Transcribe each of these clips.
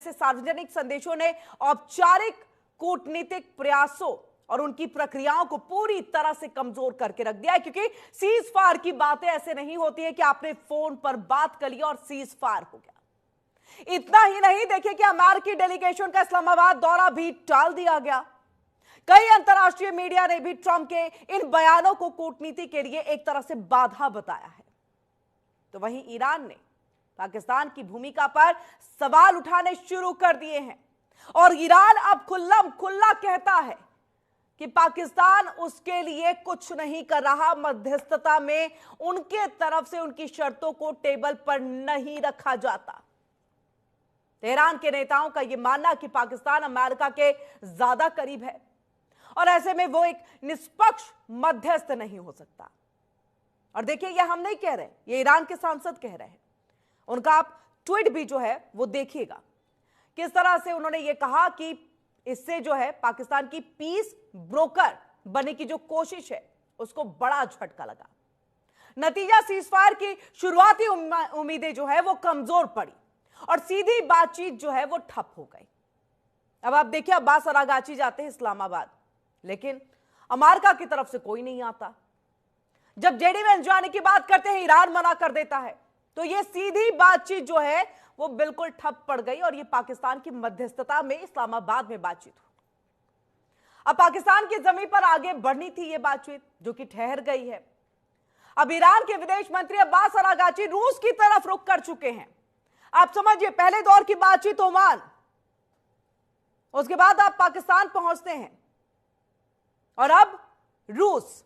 ऐसे सार्वजनिक संदेशों ने औपचारिक कूटनीतिक प्रयासों और उनकी प्रक्रियाओं को पूरी तरह से कमजोर करके रख दिया है, क्योंकि सीज फायर की बातें ऐसे नहीं होती है कि आपने फोन पर बात कर लिया और सीज फायर हो गया। इतना ही नहीं, देखिए कि अमेरिकी डेलीगेशन का इस्लामाबाद दौरा भी टाल दिया गया। कई अंतर्राष्ट्रीय मीडिया ने भी ट्रंप के इन बयानों को कूटनीति के लिए एक तरह से बाधा बताया है। तो वहीं ईरान ने पाकिस्तान की भूमिका पर सवाल उठाने शुरू कर दिए हैं और ईरान अब खुल्ला कहता है कि पाकिस्तान उसके लिए कुछ नहीं कर रहा, मध्यस्थता में उनके तरफ से उनकी शर्तों को टेबल पर नहीं रखा जाता। तेहरान के नेताओं का यह मानना कि पाकिस्तान अमेरिका के ज्यादा करीब है और ऐसे में वो एक निष्पक्ष मध्यस्थ नहीं हो सकता। और देखिए, यह हम नहीं कह रहे, ये ईरान के सांसद कह रहे हैं। उनका आप ट्वीट भी जो है वो देखिएगा, किस तरह से उन्होंने ये कहा कि इससे जो है पाकिस्तान की पीस ब्रोकर बनने की जो कोशिश है उसको बड़ा झटका लगा। नतीजा, सीजफायर की शुरुआती उम्मीदें जो है वो कमजोर पड़ी और सीधी बातचीत जो है वो ठप हो गई। अब आप देखिए, अब्बास अरागाची जाते हैं इस्लामाबाद, लेकिन अमेरिका की तरफ से कोई नहीं आता। जब जेडी वेंस जाने की बात करते हैं, ईरान मना कर देता है। तो ये सीधी बातचीत जो है वो बिल्कुल ठप पड़ गई और ये पाकिस्तान की मध्यस्थता में इस्लामाबाद में बातचीत हुई। अब पाकिस्तान की जमीन पर आगे बढ़नी थी ये बातचीत, जो कि ठहर गई है। अब ईरान के विदेश मंत्री अब्बास अरागाची रूस की तरफ रुख कर चुके हैं। आप समझिए, पहले दौर की बातचीत ओमान, उसके बाद आप पाकिस्तान पहुंचते हैं और अब रूस,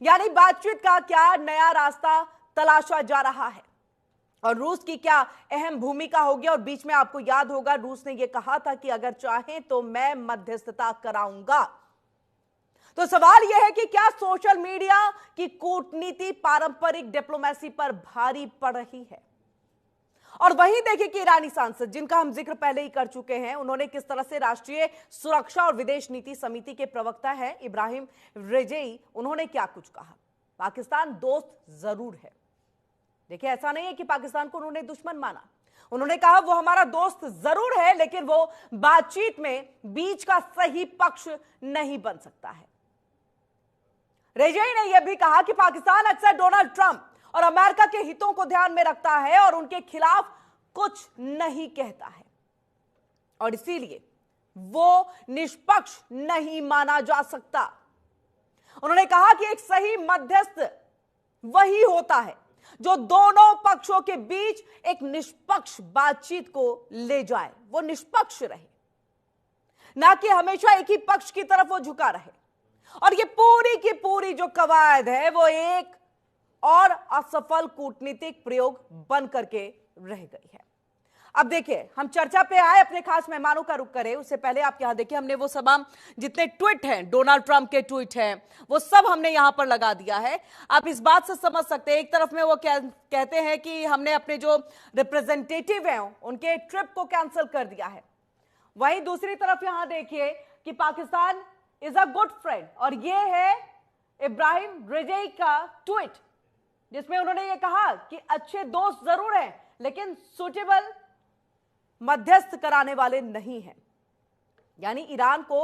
यानी बातचीत का क्या नया रास्ता तलाशा जा रहा है और रूस की क्या अहम भूमिका होगी। और बीच में आपको याद होगा, रूस ने यह कहा था कि अगर चाहें तो मैं मध्यस्थता कराऊंगा। तो सवाल यह है कि क्या सोशल मीडिया की कूटनीति पारंपरिक डिप्लोमेसी पर भारी पड़ रही है। और वहीं देखिए कि ईरानी सांसद, जिनका हम जिक्र पहले ही कर चुके हैं, उन्होंने किस तरह से राष्ट्रीय सुरक्षा और विदेश नीति समिति के प्रवक्ता हैं इब्राहिम रेजेई, उन्होंने क्या कुछ कहा। पाकिस्तान दोस्त जरूर है। देखिए, ऐसा नहीं है कि पाकिस्तान को उन्होंने दुश्मन माना। उन्होंने कहा वो हमारा दोस्त जरूर है, लेकिन वो बातचीत में बीच का सही पक्ष नहीं बन सकता है। रेजेई ने यह भी कहा कि पाकिस्तान अक्सर डोनाल्ड ट्रंप और अमेरिका के हितों को ध्यान में रखता है और उनके खिलाफ कुछ नहीं कहता है और इसीलिए वो निष्पक्ष नहीं माना जा सकता। उन्होंने कहा कि एक सही मध्यस्थ वही होता है जो दोनों पक्षों के बीच एक निष्पक्ष बातचीत को ले जाए, वो निष्पक्ष रहे, ना कि हमेशा एक ही पक्ष की तरफ वो झुका रहे। और ये पूरी की पूरी जो कवायद है वो एक और असफल कूटनीतिक प्रयोग बन करके रह गई है। अब देखिए, हम चर्चा पे आए, अपने खास मेहमानों का रुख करें उससे पहले आप यहां देखिए, हमने वो तमाम जितने ट्वीट हैं, डोनाल्ड ट्रंप के ट्वीट हैं, वो सब हमने यहां पर लगा दिया है। आप इस बात से समझ सकते हैं, एक तरफ में वो कहते हैं कि हमने अपने जो रिप्रेजेंटेटिव हैं उनके ट्रिप को कैंसिल कर दिया है। वहीं दूसरी तरफ यहां देखिए कि Pakistan is a good friend, और ये है इब्राहिम रेजेई का ट्वीट, जिसमें उन्होंने ये कहा कि अच्छे दोस्त जरूर हैं लेकिन सुटेबल मध्यस्थ कराने वाले नहीं हैं। यानी ईरान को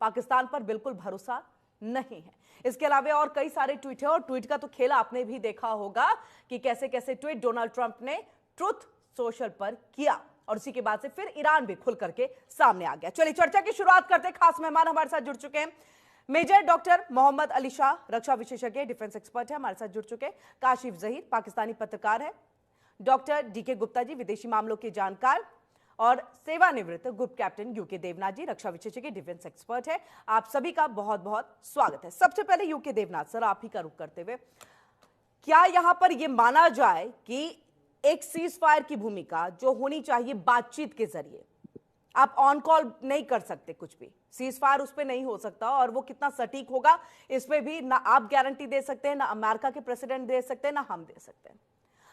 पाकिस्तान पर बिल्कुल भरोसा नहीं है। इसके अलावा और कई सारे ट्वीट हैं और ट्वीट का तो खेल आपने भी देखा होगा कि कैसे कैसे ट्वीट डोनाल्ड ट्रंप ने ट्रुथ सोशल पर किया और उसी के बाद से फिर ईरान भी खुल करके सामने आ गया। चलिए चर्चा की शुरुआत करते हैं। खास मेहमान हमारे साथ जुड़ चुके हैं, मेजर डॉक्टर मोहम्मद अली शाह, रक्षा विशेषज्ञ, डिफेंस एक्सपर्ट है, हमारे साथ जुड़ चुके हैं। काशिफ जहीर, पाकिस्तानी पत्रकार है। डॉक्टर डीके गुप्ता जी, विदेशी मामलों के जानकार और सेवानिवृत्त ग्रुप कैप्टन यूके देवनाथ जी, रक्षा विशेषज्ञ, डिफेंस एक्सपर्ट है। आप सभी का बहुत बहुत स्वागत है। सबसे पहले यूके देवनाथ सर, आप ही का रुख करते हुए, क्या यहां पर यह माना जाए कि एक सीज फायर की भूमिका जो होनी चाहिए बातचीत के जरिए, आप ऑन कॉल नहीं कर सकते, कुछ भी सीज फायर उस पर नहीं हो सकता और वो कितना सटीक होगा इस पे भी ना आप गारंटी दे सकते हैं, ना अमेरिका के प्रेसिडेंट दे सकते हैं, ना हम दे सकते हैं।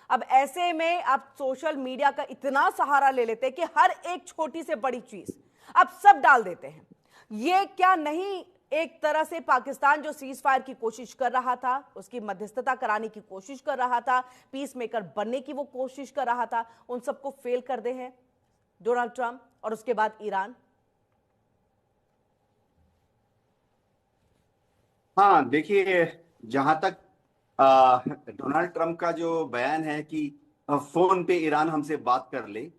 अब ऐसे में आप सोशल मीडिया का इतना सहारा ले लेते हैं कि हर एक छोटी से बड़ी चीज आप सब डाल देते हैं। ये क्या नहीं एक तरह से पाकिस्तान जो सीज फायर की कोशिश कर रहा था, उसकी मध्यस्थता कराने की कोशिश कर रहा था, पीस मेकर बनने की वो कोशिश कर रहा था, उन सबको फेल कर दे हैं डोनाल्ड ट्रंप और उसके बाद ईरान? हाँ, देखिए, जहां तक डोनाल्ड ट्रंप का जो बयान है कि फोन पे ईरान हमसे बात कर ले,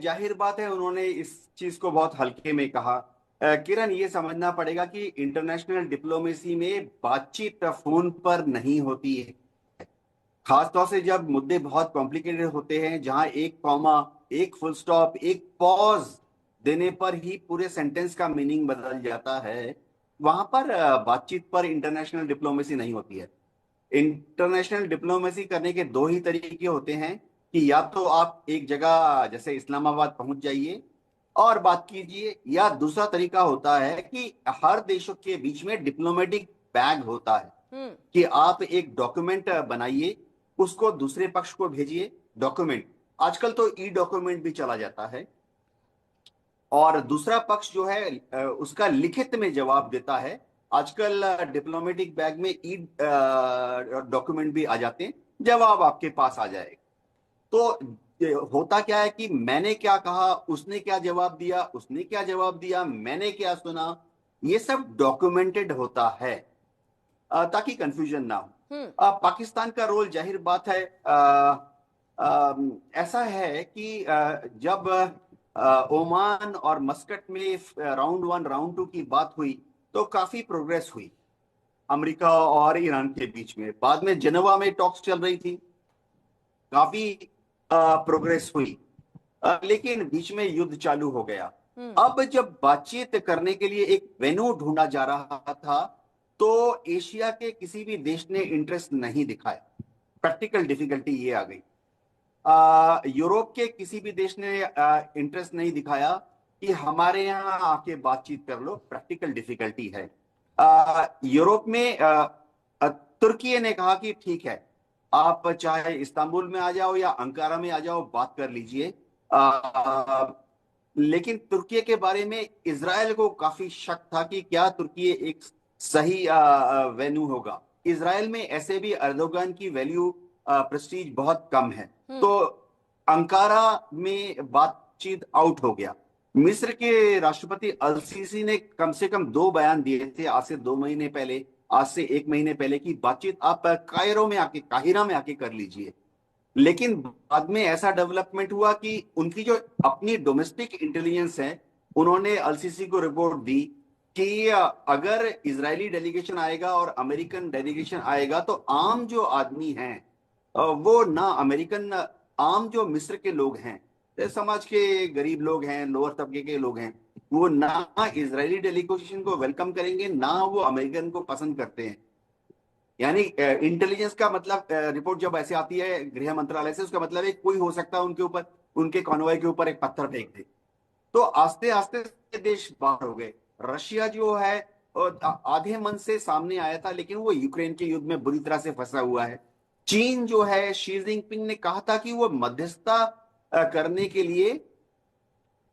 जाहिर बात है उन्होंने इस चीज को बहुत हल्के में कहा। किरण, ये समझना पड़ेगा कि इंटरनेशनल डिप्लोमेसी में बातचीत फोन पर नहीं होती है। खासतौर से जब मुद्दे बहुत कॉम्प्लिकेटेड होते हैं, जहां एक कॉमा, एक फुल स्टॉप, एक पॉज देने पर ही पूरे सेंटेंस का मीनिंग बदल जाता है, वहां पर बातचीत पर इंटरनेशनल डिप्लोमेसी नहीं होती है। इंटरनेशनल डिप्लोमेसी करने के दो ही तरीके होते हैं कि या तो आप एक जगह जैसे इस्लामाबाद पहुंच जाइए और बात कीजिए, या दूसरा तरीका होता है कि हर देशों के बीच में डिप्लोमेटिक बैग होता है हम्म। कि आप एक डॉक्यूमेंट बनाइए, उसको दूसरे पक्ष को भेजिए। डॉक्यूमेंट, आजकल तो ई डॉक्यूमेंट भी चला जाता है, और दूसरा पक्ष जो है उसका लिखित में जवाब देता है। आजकल डिप्लोमेटिक बैग में ई डॉक्यूमेंट भी आ जाते हैं, जवाब आपके पास आ जाएगा। तो होता क्या है कि मैंने क्या कहा, उसने क्या जवाब दिया, उसने क्या जवाब दिया, मैंने क्या सुना, ये सब डॉक्यूमेंटेड होता है ताकि कंफ्यूजन ना हो। हम्म। पाकिस्तान का रोल जाहिर बात है, ऐसा है कि जब ओमान और मस्कट में राउंड वन राउंड टू की बात हुई तो काफी प्रोग्रेस हुई अमेरिका और ईरान के बीच में। बाद में जेनेवा में टॉक्स चल रही थी, काफी प्रोग्रेस हुई, लेकिन बीच में युद्ध चालू हो गया। हम्म। अब जब बातचीत करने के लिए एक वेन्यू ढूंढा जा रहा था, तो एशिया के किसी भी देश ने इंटरेस्ट नहीं दिखाया। प्रैक्टिकल डिफिकल्टी ये आ गई। यूरोप के किसी भी देश ने इंटरेस्ट नहीं दिखाया कि हमारे यहाँ आके बातचीत कर लो। प्रैक्टिकल डिफिकल्टी है। यूरोप में तुर्की ने कहा कि ठीक है, आप चाहे इस्तांबुल में आ जाओ या अंकारा में आ जाओ, बात कर लीजिए। लेकिन तुर्की के बारे में इजराइल को काफी शक था कि क्या तुर्की एक सही वेन्यू होगा। इजराइल में ऐसे भी अर्दोगान की वैल्यू, प्रेस्टीज बहुत कम है। हम्म। तो अंकारा में बातचीत आउट हो गया। मिस्र के राष्ट्रपति अल सीसी ने कम से कम दो बयान दिए थे आज से 2 महीने पहले, आज से 1 महीने पहले, की बातचीत आप कायरो में आके, काहिरा में आके कर लीजिए। लेकिन बाद में ऐसा डेवलपमेंट हुआ कि उनकी जो अपनी डोमेस्टिक इंटेलिजेंस है, उन्होंने अलसीसी को रिपोर्ट दी कि अगर इजरायली डेलीगेशन आएगा और अमेरिकन डेलीगेशन आएगा तो आम जो आदमी हैं, वो ना अमेरिकन, आम जो मिस्र के लोग हैं, समाज के गरीब लोग हैं, लोअर तबके के लोग हैं, वो ना इजरायली डेलीगेशन को वेलकम करेंगे, ना वो अमेरिकन को पसंद करते हैं। यानी इंटेलिजेंस का मतलब, रिपोर्ट जब ऐसे आती है गृह मंत्रालय से, उसका मतलब है कोई हो सकता है उनके ऊपर, उनके कॉन्वॉय के ऊपर एक पत्थर फेंक दे। तो आस्ते आस्ते देश बाहर हो गए। रशिया जो है आधे मन से सामने आया था, लेकिन वो यूक्रेन के युद्ध में बुरी तरह से फंसा हुआ है। चीन जो है, शी जिनपिंग ने कहा था कि वो मध्यस्थता करने के लिए,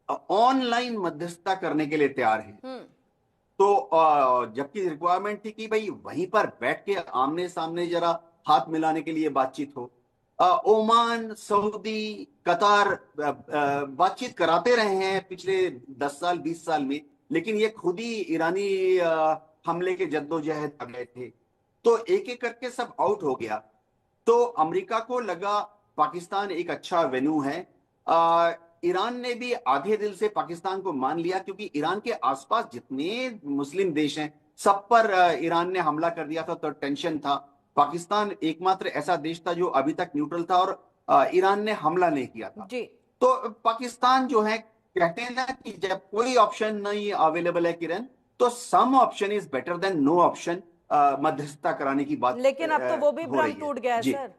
ऑनलाइन मध्यस्थता करने के लिए तैयार है। हम्म। तो जबकि रिक्वायरमेंट थी कि भाई वहीं पर बैठ के आमने सामने जरा हाथ मिलाने के लिए बातचीत हो। ओमान, सऊदी, कतार बातचीत कराते रहे हैं पिछले 10 साल 20 साल में, लेकिन ये खुद ही ईरानी हमले के जद्दोजहद कर गए थे। तो एक एक करके सब आउट हो गया। तो अमेरिका को लगा पाकिस्तान एक अच्छा वेन्यू है। ईरान ने भी आधे दिल से पाकिस्तान को मान लिया, क्योंकि ईरान के आसपास जितने मुस्लिम देश हैं सब पर ईरान ने हमला कर दिया था, तो टेंशन था। पाकिस्तान एकमात्र ऐसा देश था जो अभी तक न्यूट्रल था और ईरान ने हमला नहीं किया था। जी। तो पाकिस्तान जो है, कहते हैं ना कि जब कोई ऑप्शन नहीं अवेलेबल है किरण, तो some option is better than no option. मध्यस्थता कराने की बात लेकिन अब तो वो भी हो भ्रम रही है। टूट गया है जी। सर।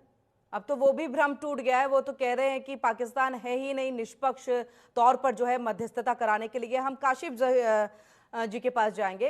अब तो वो भी भ्रम टूट गया है। वो तो कह रहे हैं कि पाकिस्तान है ही नहीं निष्पक्ष तौर पर जो है मध्यस्थता कराने के लिए। हम काशिफ जी के पास जाएंगे।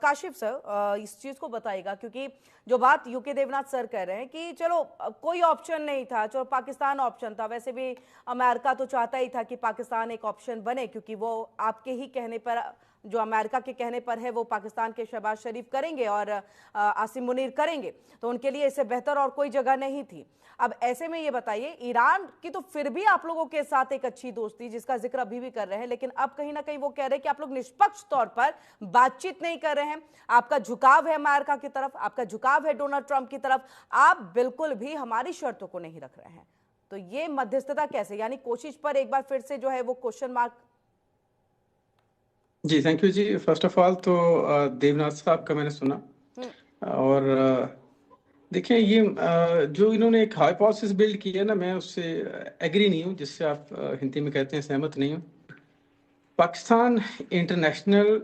काशिफ सर इस चीज को बताइएगा, क्योंकि जो बात यूके देवनाथ सर कह रहे हैं कि चलो कोई ऑप्शन नहीं था, चलो पाकिस्तान ऑप्शन था, वैसे भी अमेरिका तो चाहता ही था कि पाकिस्तान एक ऑप्शन बने, क्योंकि वो आपके ही कहने पर, जो अमेरिका के कहने पर है, वो पाकिस्तान के शहबाज शरीफ करेंगे और आसिम मुनीर करेंगे, तो उनके लिए इससे बेहतर और कोई जगह नहीं थी। अब ऐसे में ये बताइए, ईरान की तो फिर भी आप लोगों के साथ एक अच्छी दोस्ती जिसका जिक्र अभी भी कर रहे हैं, लेकिन अब कहीं ना कहीं वो कह रहे हैं कि आप लोग निष्पक्ष तौर पर बातचीत नहीं कर रहे हैं, आपका झुकाव है अमेरिका की तरफ, आपका झुकाव है डोनाल्ड ट्रंप की तरफ, आप बिल्कुल भी हमारी शर्तों को नहीं रख रहे हैं। तो ये मध्यस्थता कैसे, यानी कोशिश पर एक बार फिर से जो है वो क्वेश्चन मार्क। जी थैंक यू जी। फर्स्ट ऑफ ऑल तो देवनाथ साहब का मैंने सुना, और देखिए ये जो इन्होंने एक हाइपोथेसिस बिल्ड की है ना, मैं उससे एग्री नहीं हूँ, जिससे आप हिंदी में कहते हैं सहमत नहीं हूँ। पाकिस्तान इंटरनेशनल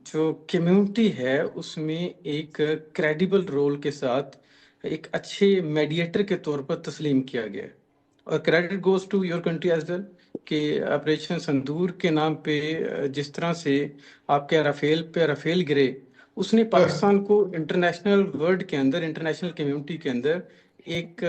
जो कम्युनिटी है उसमें एक क्रेडिबल रोल के साथ एक अच्छे मीडिएटर के तौर पर तस्लीम किया गया है, और credit goes to your country as well कि ऑपरेशन सिंदूर के नाम पे जिस तरह से आपके राफेल गिरे, उसने पाकिस्तान को इंटरनेशनल वर्ल्ड के अंदर, इंटरनेशनल कम्युनिटी के अंदर एक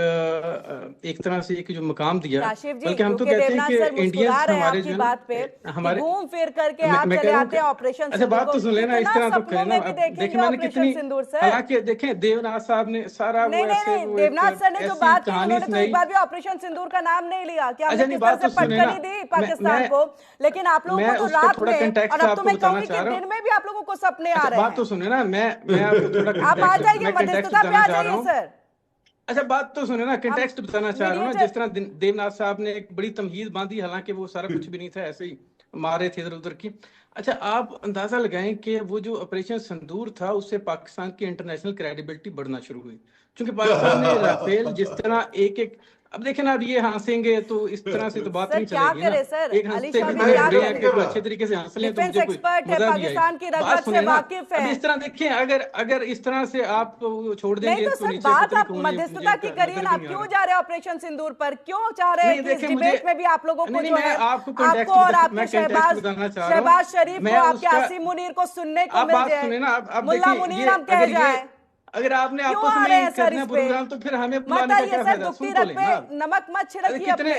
तरह से एक जो मकाम दिया। बल्कि हम तो कहते हैं कि इंडियंस हमारे जो बात पे हमारे घूम फिर करके आप चले आते हैं ऑपरेशन अच्छा बात तो सुन लेना, इस तरह तो कहना। देखिए मैंने कितनी, हालांकि देखें देवनाथ साहब ने सारा वो ऐसे वो देवनाथ सर ने जो बात की, कहानी उन्होंने तो एक बार भी ऑपरेशन सिंदूर का नाम नहीं लिया कि हमने किस तरह से पटकनी दी पाकिस्तान को, लेकिन आप लोगों को तो रात में, और अब तो मैं कहूंगी कि दिन में भी आप लोगों को सपने आ रहे हैं। बात तो सुने ना, मैं आपको थोड़ा आप आ जाइए, मध्यस्थता पे आ जाइए सर। अच्छा बात तो सुने ना, कंटेक्स्ट बताना चाह रहा हूँ ना। जिस तरह देवनाथ साहब ने एक बड़ी तमहीद बांधी, हालांकि वो सारा कुछ भी नहीं था, ऐसे ही मारे थे इधर उधर की। अच्छा आप अंदाजा लगाएं कि वो जो ऑपरेशन सिंदूर था उससे पाकिस्तान की इंटरनेशनल क्रेडिबिलिटी बढ़ना शुरू हुई, क्योंकि पाकिस्तान ने राफेल जिस तरह एक अब देखें ना, अब ये हंसेंगे तो इस तरह से तो बात नहीं चलेगी ना। एक हंसते अच्छे तरीके से हंस लें तो मुझे कोई मजा नहीं आएगी। बात सुने ना, अब इस तरह देखें, अगर इस तरह से आप छोड़ देंगे तो नीचे बात आप मध्यस्थता की करिए ना, आप क्यों जा रहे हैं ऑपरेशन सिंदूर पर, क्यों चाह रहे हैं कि इस डिबेट में भी आप लोगों को जो है आपको और आपके शहबाज शरीफ को, आपके आसिम मुनीर को सुनने को मिल जाए, मुल्ला मुनीर हम कह जाए। अगर आपने आपस में करना प्रोग्राम तो फिर हमें बुलाने का क्या फायदा? सुन तो लेना, नमक मत छिड़किए अपने।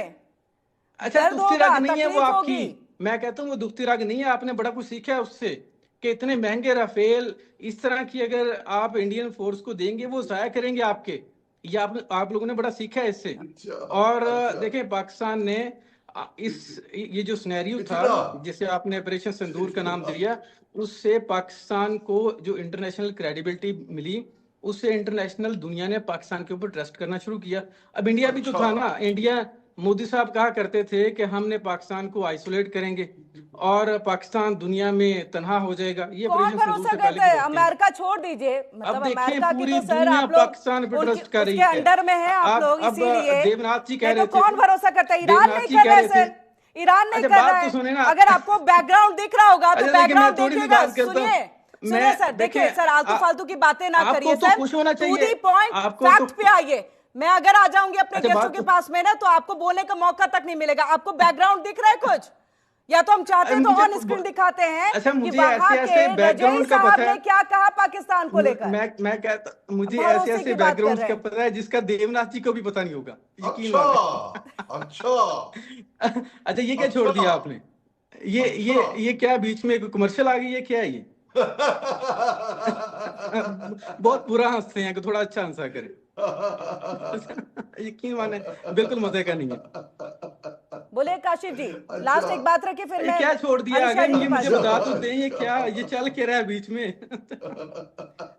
अच्छा दुखती रग नहीं है वो आपकी, मैं कहता हूँ वो दुखती रग नहीं है, आपने बड़ा कुछ सीखा है उससे कि इतने महंगे राफेल इस तरह की अगर आप इंडियन फोर्स को देंगे वो जाया करेंगे आपके, ये आप लोगों ने बड़ा सीखा है इससे। और देखिए पाकिस्तान ने ये जो सिनेरियो था जिसे आपने ऑपरेशन सिंदूर का नाम दिया, उससे पाकिस्तान को जो इंटरनेशनल क्रेडिबिलिटी मिली, उससे इंटरनेशनल दुनिया ने पाकिस्तान के ऊपर ट्रस्ट करना शुरू किया। अब इंडिया भी तो था ना, इंडिया मोदी साहब कहा करते थे कि हमने पाकिस्तान को आइसोलेट करेंगे और पाकिस्तान दुनिया में तनहा हो जाएगा। ये कौन भरोसा करता है? अमेरिका छोड़ दीजिए, मतलब अमेरिका की तो सर आप लोग पाकिस्तान पे ट्रस्ट कर रही है, अंडर में है आप लोग, इसीलिए देवनाथ जी कह रहे थे। कौन भरोसा करता है? ईरान नहीं कर रहा है सर, ईरान नहीं कर रहा है। अगर आपको बैकग्राउंड दिख रहा होगा तो बैकग्राउंड देखिएगा, सुनिए सर, देखिए सर, आलतू फालतू की बातें ना करिए sir, to the point, fact पे आइए। मैं अगर आ जाऊंगी अपने गेस्टों के पास में ना, तो आपको बोलने का मौका तक नहीं मिलेगा। आपको बैकग्राउंड दिख रहा है कुछ, या तो हम चाहते हैं तो ऑन स्क्रीन दिखाते हैं कि वहां के बैकग्राउंड का पता है क्या कहा पाकिस्तान को लेकर। मैं कहता मुझे ऐसे बैकग्राउंड का पता है जिसका देवनाथ जी को भी पता नहीं होगा, यकीन अच्छा ये क्या छोड़ दिया आपने? ये क्या बीच में कमर्शियल आ गई है, क्या है ये? बहुत बुरा हंसते हैं कि थोड़ा अच्छा हंसा करें। यकीन माने बिल्कुल मजे का नहीं है। बोले काशिफ जी, लास्ट एक बात रखिए फिर मैं क्या छोड़ दिया? अगर ये मुझे बता तो दें, ये क्या ये चल के रहा है बीच में?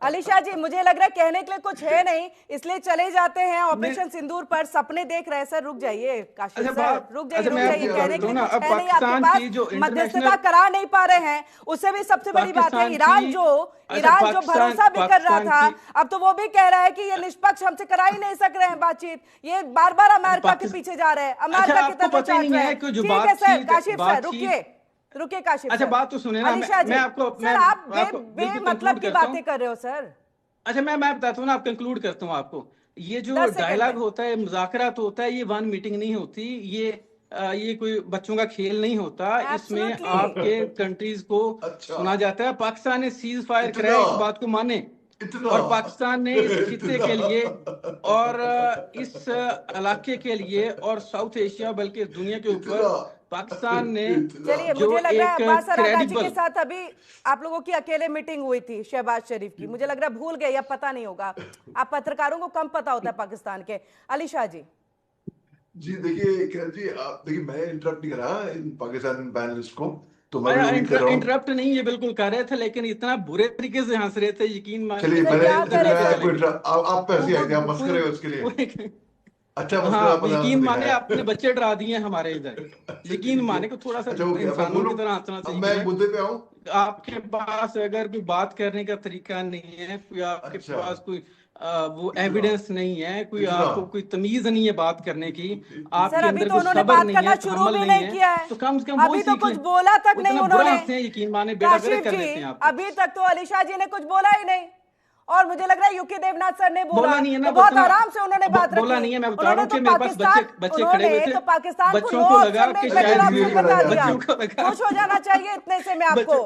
अलीशा जी मुझे लग रहा है कहने के लिए कुछ है नहीं, इसलिए चले जाते हैं ऑपरेशन सिंदूर पर। सपने देख रहे हैं सर, रुक जाइए काशिफ सर, रुक जाइए कहने के लिए कुछ है नहीं आपके पास, मध्यस्थता करा नहीं पा रहे हैं। उससे भी सबसे बड़ी बात है ईरान जो भरोसा भी कर रहा था, अब तो वो भी कह रहा है कि ये निष्पक्ष हमसे करा ही नहीं सक रहे हैं बातचीत, ये बार बार अमेरिका के पीछे जा रहे हैं, अमेरिका की तरफ चाट रहे हैं। ठीक है सर, काशिफ सर रुकिए काशिफ। अच्छा बात तो सुने ना, मैं आपको सर आप बेमतलब की बातें कर रहे हो सर। अच्छा मैं बताता हूँ ना, आप कंक्लूड करता हूँ आपको। ये जो डायलॉग होता है, मुज़ाकरा तो होता है, ये वन मीटिंग नहीं होती, ये ये कोई बच्चों का खेल नहीं होता। इसमें Absolutely. आपके कंट्रीज को अच्छा। सुना जाता है। पाकिस्तान ने सीज फायर इतना? कराया, इस बात को माने, इतना? और पाकिस्तान ने इस खित्ते के लिए और इस इलाके के लिए और साउथ एशिया बल्कि दुनिया के ऊपर इतना? पाकिस्तान ने चलिए, जो मुझे लग रहा है एक अब्बास अराकाची के credible- साथ अभी आप लोगों की अकेले मीटिंग हुई थी शहबाज शरीफ की, मुझे लग रहा है भूल गए या पता नहीं होगा। आप पत्रकारों को कम पता होता है पाकिस्तान के। अली शाह जी। जी देखिए किरण जी, आप देखिए, मैं इंटरप्ट नहीं कर रहा इन पाकिस्तान पैनलिस्ट को, तो मैं भी उम्मीद कर रहा हूँ। इंटरप्ट नहीं ये बिल्कुल कर रहे थे, लेकिन इतना बुरे तरीके से हंस रहे थे, यकीन मानिए। चलिए, सर, क्या कह रहे मैंने थे? आपको आप पे हंसी आई थी, आप मस्करे हो उसके लिए। अच्छा, मस्करा हाँ, आपने यकीन माने दिखाया। आपने बच्चे डरा दिए हमारे इधर। यकीन माने को थोड़ा सा अच्छा, ओके, अब मैं इंसानों की बोलूं? तरह हंसना अब मैं चाहिए। मुद्दे पे आऊं। आपके पास अगर कोई बात करने का तरीका नहीं है, कोई आपके अच्छा। पास कोई वो इतना? एविडेंस नहीं है, कोई इतना? आपको कोई तमीज नहीं है बात करने की, सर, आपके अभी अंदर तो कोई उन्होंने सब्र बात नहीं करना है, शुरू तहम्मुल भी नहीं नहीं किया है। तो कम से कम वो अभी तो सीख कुछ लें। बोला तक वो नहीं इतना बुरा उन्होंने। हंसते हैं, यकीन माने बेड़ा गर्क काशिफ कर जी, देते हैं आपको। अभी तक तो अली शाह जी ने कुछ बोला ही नहीं, और मुझे लग रहा है यूके देवनाथ सर ने बोला नहीं है ना, तो बहुत बच्चों- आराम से उन्होंने बात रखी। बोला नहीं है। मैं बता उन्होंने रहा हूँ तो कि मेरे पास पाकिस्तान बच्चे खड़े हुए थे, तो पाकिस्तान को बच्चों नो को लगा ऑप्शन में कि एक शायद बेटर ये ऑप्शन करा बता जाए। दिया। बच्चों को लगा- खुश हो जाना चाहिए इतने से मैं आपको।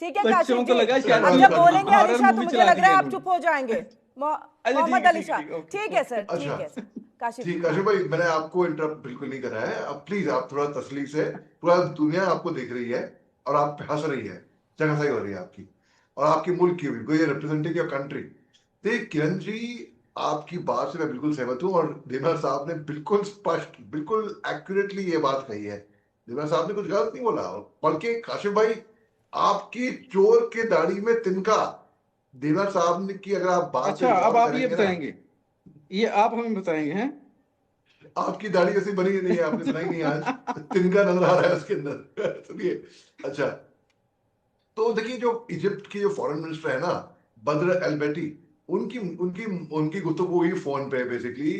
ठीक है काशिफ बच्चों को जी, लगा शायद अब कोई जब हॉरर बोलेंगे अली मूवी शाह तो मुझे चला लग रहा है दी आप चुप हो जाएंगे। ठीक मोहम्मद है, अली ठीक शाह। है, ओके। ठीक है सर, ठीक अच्छा। है सर। काशिफ जी। ठीक, काशिफ भाई, मैंने आपको इंटरप्ट बिल्कुल नहीं करा है। अब प्लीज आप थोड़ा तसल्ली से, पूरा दुनिया आपको देख रही है और आप पे हंस रही है, जगह सही हो रही है आपकी, और आपके मुल्क की भी, कोई रिप्रेजेंटिंग योर कंट्री। देखिए किरण जी, आपकी बात से मैं बिल्कुल सहमत हूँ, और देवनाथ साहब ने बिल्कुल स्पष्ट, बिल्कुल एक्यूरेटली ये बात कही है। देवनाथ साहब ने कुछ गलत नहीं बोला, बल्कि काशिफ भाई, आपकी चोर के दाढ़ी में तिनका, देवनाथ साहब ने की अगर आप बात अच्छा, पे अब गौर आप ये करेंगे ना, बताएंगे, ये आप हमें बताएंगे हैं? आपकी दाढ़ी ऐसी बनी नहीं है, आपने सुनाई नहीं आज, तिनका नजर आ रहा है उसके अंदर। सुनिए, अच्छा, तो देखिए, जो इजिप्ट की जो फॉरेन मिनिस्टर है ना, बद्र एल्बेटी, उनकी उनकी उनकी गुफ्तगू हुई फोन पे, basically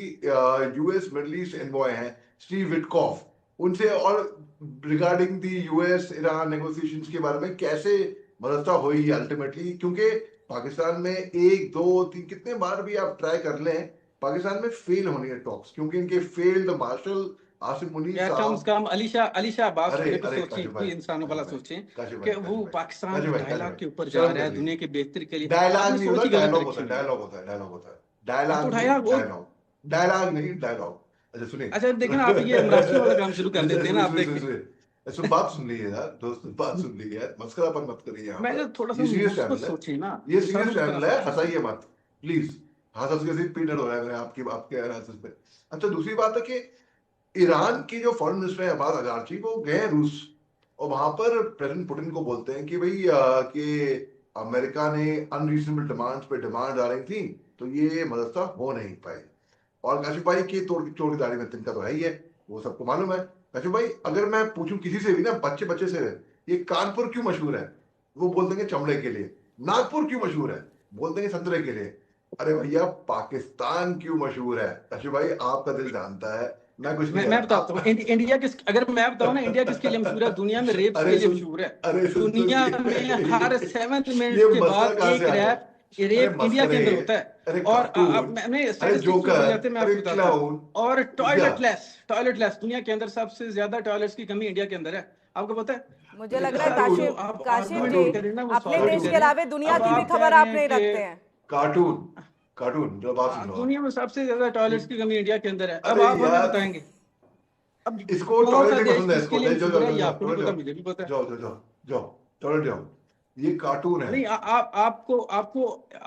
US middle east envoy हैं स्टीव विटकॉफ, उनसे, और regarding the US Iran negotiations के बारे में कैसे मदद हुई अल्टीमेटली, क्योंकि पाकिस्तान में एक दो तीन कितने बार भी आप ट्राई कर लें, पाकिस्तान में फेल होनी है टॉक्स, क्योंकि इनके फेल्ड मार्शल आसिम मुनीर यार कम से साहब। कम अली शाह बात अरे सुनने को अरे सोचें, काशिफ कोई भाई, इंसानों वाला सोचें काशिफ कि भाई, वो पाकिस्तान काशिफ भाई, डायलॉग के ऊपर जा शर्म रहा है कर दुनिया लीजिए। की बेहतरी के लिए। डायलॉग आपने नहीं सोच होता, ही गलत डायलॉग रखी होता है, हुई है। डायलॉग होता है, डायलॉग होता है, हाँ, डायलॉग तो नहीं, डायलॉग डायलॉग, डायलॉग नहीं, डायलॉग। अच्छा सुनिए, अच्छा देखिए ना, आप ये मराठी वाला काम शुरू कर देते हैं ना, आप सुनिए, देखिए। सुनिए, सुन, बात सुन लीजिए यार दोस्त, बात सुन लीजिए यार, मस्करापन मत करिए यहाँ मैं जो पर। थोड़ा सा ये सीरियस मुस्कुत चैनल है, सोचिए ना, ये इंसानों सीरियस की तरह चैनल है, सोचिए। हंसाइए मत प्लीज। हंस हंस के सिर्फ पीटर हो रहा है मेरे आपकी आपके एनालिसिस पे। अच्छा, दूसरी बात है कि ईरान की जो फॉरेन मिनिस्टर है अब्बास अरागची, वो गए हैं रूस, और वहां पर प्रेसिडेंट पुतिन को बोलते हैं कि भाई कि अमेरिका ने अनरीजनेबल डिमांड्स पे डिमांड डाली थी, तो ये मदद हो नहीं पाई। और काशिफ भाई की तोड़ चोर की दाढ़ी में तिनका तो है ही है, वो सबको मालूम है। काशिफ भाई, अगर मैं पूछूं किसी से भी ना, बच्चे बच्चे से, ये कानपुर क्यों मशहूर है, वो बोल देंगे चमड़े के लिए। नागपुर क्यों मशहूर है, बोल देंगे संतरे के लिए। अरे भैया, पाकिस्तान क्यों मशहूर है, काशिफ भाई आपका दिल जानता है, मैं कुछ नहीं मैं बताता हूँ इंडिया किस, अगर मैं बताऊँ ना इंडिया किसके लिए मशहूर है, दुनिया में रेप्स के अरे लिए सुन, मशहूर है। अरे सुन, दुनिया में हर 7 मिनट ये के मसला बाद कहाँ एक से आ गया? रेप इंडिया के अंदर होता है। अरे और कार्टून, मैं अरे स्टैटिस्टिक्स में जोकर, जाते मैं अरे आपको बताता हूँ। क्लाउन, और क्या? टॉयलेटलेस दुनिया के अंदर सबसे ज्यादा टॉयलेट्स की कमी इंडिया के अंदर है, आपको पता है? मुझे लग रहा है कार्टून, काशिफ argument जी, करें ना, वो अपने solve देश के करें। अलावा दुनिया अब की भी आप कह खबर रहे आप हैं नहीं कि रखते हैं। कार्टून, कार्टून, जब बात सुन लो। दुनिया में सबसे ज्यादा टॉयलेट्स की कमी इंडिया के अंदर है। अब अरे आप हमें यार, बताएंगे, अब इसको कौन टॉयलेट सा नहीं देश पसंद है, किसके इसको लिए जाओ मशहूर है, जाओ ये जाओ, आपको भी पता, मुझे भी पता है। जाओ जाओ जाओ जाओ, टॉयलेट जाओ, ये कार्टून है। नहीं, आपको आपको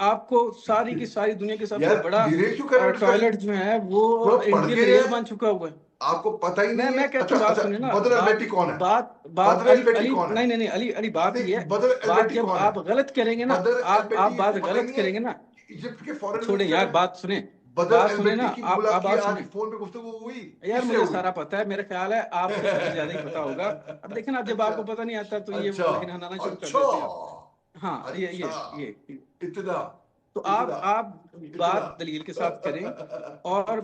आपको सारी की सारी दुनिया के सबसे यार बड़ा धीरे क्यों कर रहे हो? टॉयलेट जो है वो थोड़ा पढ़ इंडियन के रेल बन चुका हुआ है। आपको पता ही नहीं है। मैं कहता अच्छा हूँ, बात अच्छा, सुनिए ना, बदर एल्बेटी कौन है? बात बदर अली एल्बेटी अली कौन है? नहीं, अली बात नहीं, ये है, बदर बात एल्बेटी जब कौन है? आप गलत करेंगे ना, बदर आप एल्बेटी बात को पता गलत नहीं है? करेंगे ना, इजिप्ट के फॉरेन छोड़े मिनिस्टर यार, है। बात सुने, बदर बात सुने ना, एल्बेटी की आप मुलाकात बात आज सुने फोन पे गुफ्तगू हुई, यार, किससे मुझे हुई? सारा पता है, मेरा ख्याल है आपको मुझसे ज्यादा ही पता होगा। अब देखें ना, जब आपको पता नहीं आता तो ये अच्छा हिनहाना शुरू कर अच्छा देते हैं। हाँ, अच्छा, ये इतना तो इतना आप बात दलील के साथ करें, और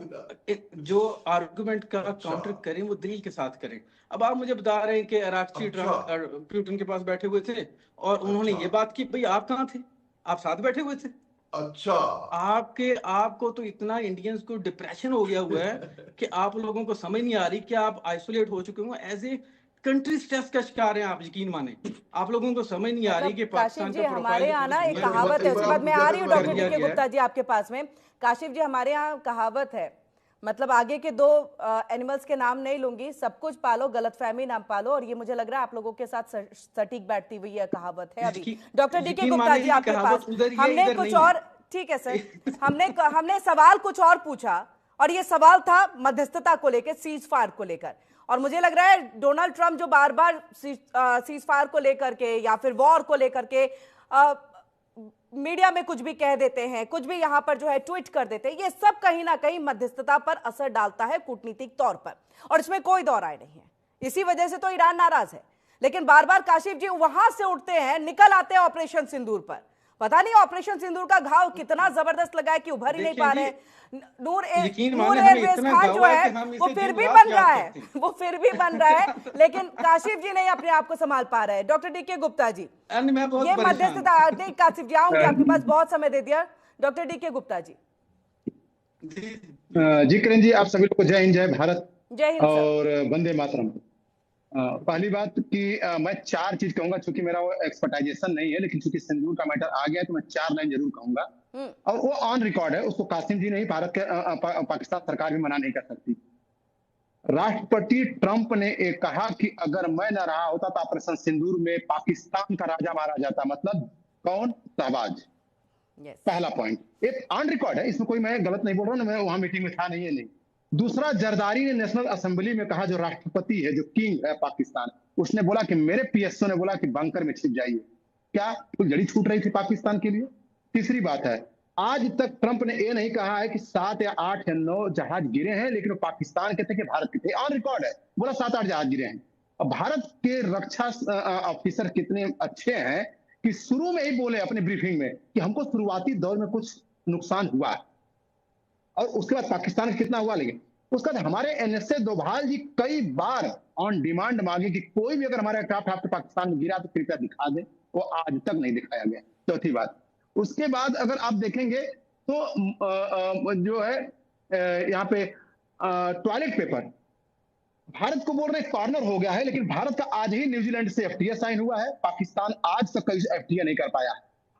इतना। जो आर्गुमेंट का अच्छा। काउंटर करें वो दलील के साथ करें। अब आप मुझे बता रहे हैं कि अरागची अच्छा। पुतिन के पास बैठे हुए थे और उन्होंने अच्छा। ये बात की, भाई आप कहाँ थे, आप साथ बैठे हुए थे, अच्छा। आपको तो इतना इंडियंस को डिप्रेशन हो गया हुआ है कि आप लोगों को समझ नहीं आ रही कि आप आइसोलेट हो चुके हो, एज ए कंट्री स्ट्रेस का शिकार हैं आप, यकीन माने। आप लोगों को समझ नहीं आ रही मतलब कि काशिफ पाकिस्तान जी का हमारे प्रोफाइल यहाँ ना एक एक कहावत बार- है, एक उसके बार बाद आप मैं आ रही हूँ कर डॉक्टर दिया डी के गया है। गुप्ता जी आपके पास में। काशिफ जी हमारे यहाँ कहावत है, मतलब आगे के दो एनिमल्स के नाम नहीं लूंगी, सब कुछ पालो गलतफहमी नाम पालो, और ये मुझे लग रहा है आप लोगों के साथ सटीक बैठती हुई यह कहावत है। अभी डॉक्टर डी के यकीन गुप्ता माने जी ये आपके कहावत पास उधर ही है, हमने इधर कुछ नहीं है। और, ठीक है सर, हमने सवाल कुछ और पूछा, और ये सवाल था मध्यस्थता को लेकर, सीज फायर को लेकर। और मुझे लग रहा है डोनाल्ड ट्रंप जो बार बार सीज फायर को लेकर के या फिर वॉर को लेकर के मीडिया में कुछ भी कह देते हैं, कुछ भी यहां पर जो है ट्वीट कर देते हैं, ये सब कहीं ना कहीं मध्यस्थता पर असर डालता है कूटनीतिक तौर पर, और इसमें कोई दो राय नहीं है। इसी वजह से तो ईरान नाराज है। लेकिन बार बार काशिफ जी वहां से उठते हैं, निकल आते हैं ऑपरेशन सिंदूर पर। पता नहीं ऑपरेशन सिंदूर का घाव कितना जबरदस्त लगा है कि उभर ही नहीं पा रहे। नूर यकीन नूर माने हमें एयरवेज इतना खान जो घाव है है कि हम वो इसे फिर दिन भी रात बन याद रहा है, करते हैं। वो फिर भी बन रहा है, लेकिन काशिफ जी नहीं अपने आप को संभाल पा रहे हैं। डॉक्टर डी के गुप्ता जी, अन्य मैं बहुत ये परेशान हूं। मध्यस्थता नहीं, काशिफ जी आऊंगी आपके पास, बहुत समय दे दिया। डॉक्टर डी के गुप्ता जी। जी किरण जी, आप सभी लोग को जय हिंद, जय भारत जय हिंद सर। और वंदे मातरम। पहली बात कि मैं चार चीज कहूंगा, चूंकि मेरा वो एक्सपर्टाइजेशन नहीं है, लेकिन चूंकि सिंदूर का मैटर आ गया तो मैं चार लाइन जरूर कहूंगा, और वो ऑन रिकॉर्ड है, उसको कासिम जी नहीं, भारत के पाकिस्तान सरकार भी मना नहीं कर सकती। राष्ट्रपति ट्रंप ने एक कहा कि अगर मैं न रहा होता तो ऑपरेशन सिंदूर में पाकिस्तान का राजा मारा जाता, मतलब कौन? शहबाज। पहला पॉइंट, एक ऑन रिकॉर्ड है, इसमें कोई मैं गलत नहीं बोल रहा हूं, मैं वहां मीटिंग में था नहीं है, नहीं। दूसरा, जरदारी ने नेशनल असेंबली में कहा, जो राष्ट्रपति है, जो किंग है पाकिस्तान, उसने बोला कि मेरे पीएसओ ने बोला कि बंकर में छिप जाइए। क्या कोई जड़ी छूट रही थी पाकिस्तान के लिए? तीसरी बात है, आज तक ट्रंप ने ये नहीं कहा है कि 7 या 8 या 9 जहाज गिरे हैं, लेकिन वो पाकिस्तान के थे कि भारत के थे, ऑन रिकॉर्ड है, बोला 7-8 जहाज गिरे हैं। अब भारत के रक्षा ऑफिसर कितने अच्छे हैं कि शुरू में ही बोले अपने ब्रीफिंग में कि हमको शुरुआती दौर में कुछ नुकसान हुआ है, और उसके बाद पाकिस्तान में कितना हुआ। लेकिन उसके बाद हमारे एनएसए डोभाल जी कई बार ऑन डिमांड मांगे कि कोई भी अगर हमारा एयरक्राफ्ट आपके पाकिस्तान में गिरा तो कृपया दिखा दे, वो आज तक नहीं दिखाया गया। चौथी बात, उसके बाद अगर आप देखेंगे तो जो है यहाँ पे टॉयलेट पेपर, भारत को बोल रहे कॉर्नर हो गया है, लेकिन भारत का आज ही न्यूजीलैंड से एफटीए साइन हुआ है, पाकिस्तान आज तक कहीं एफटीए नहीं कर पाया।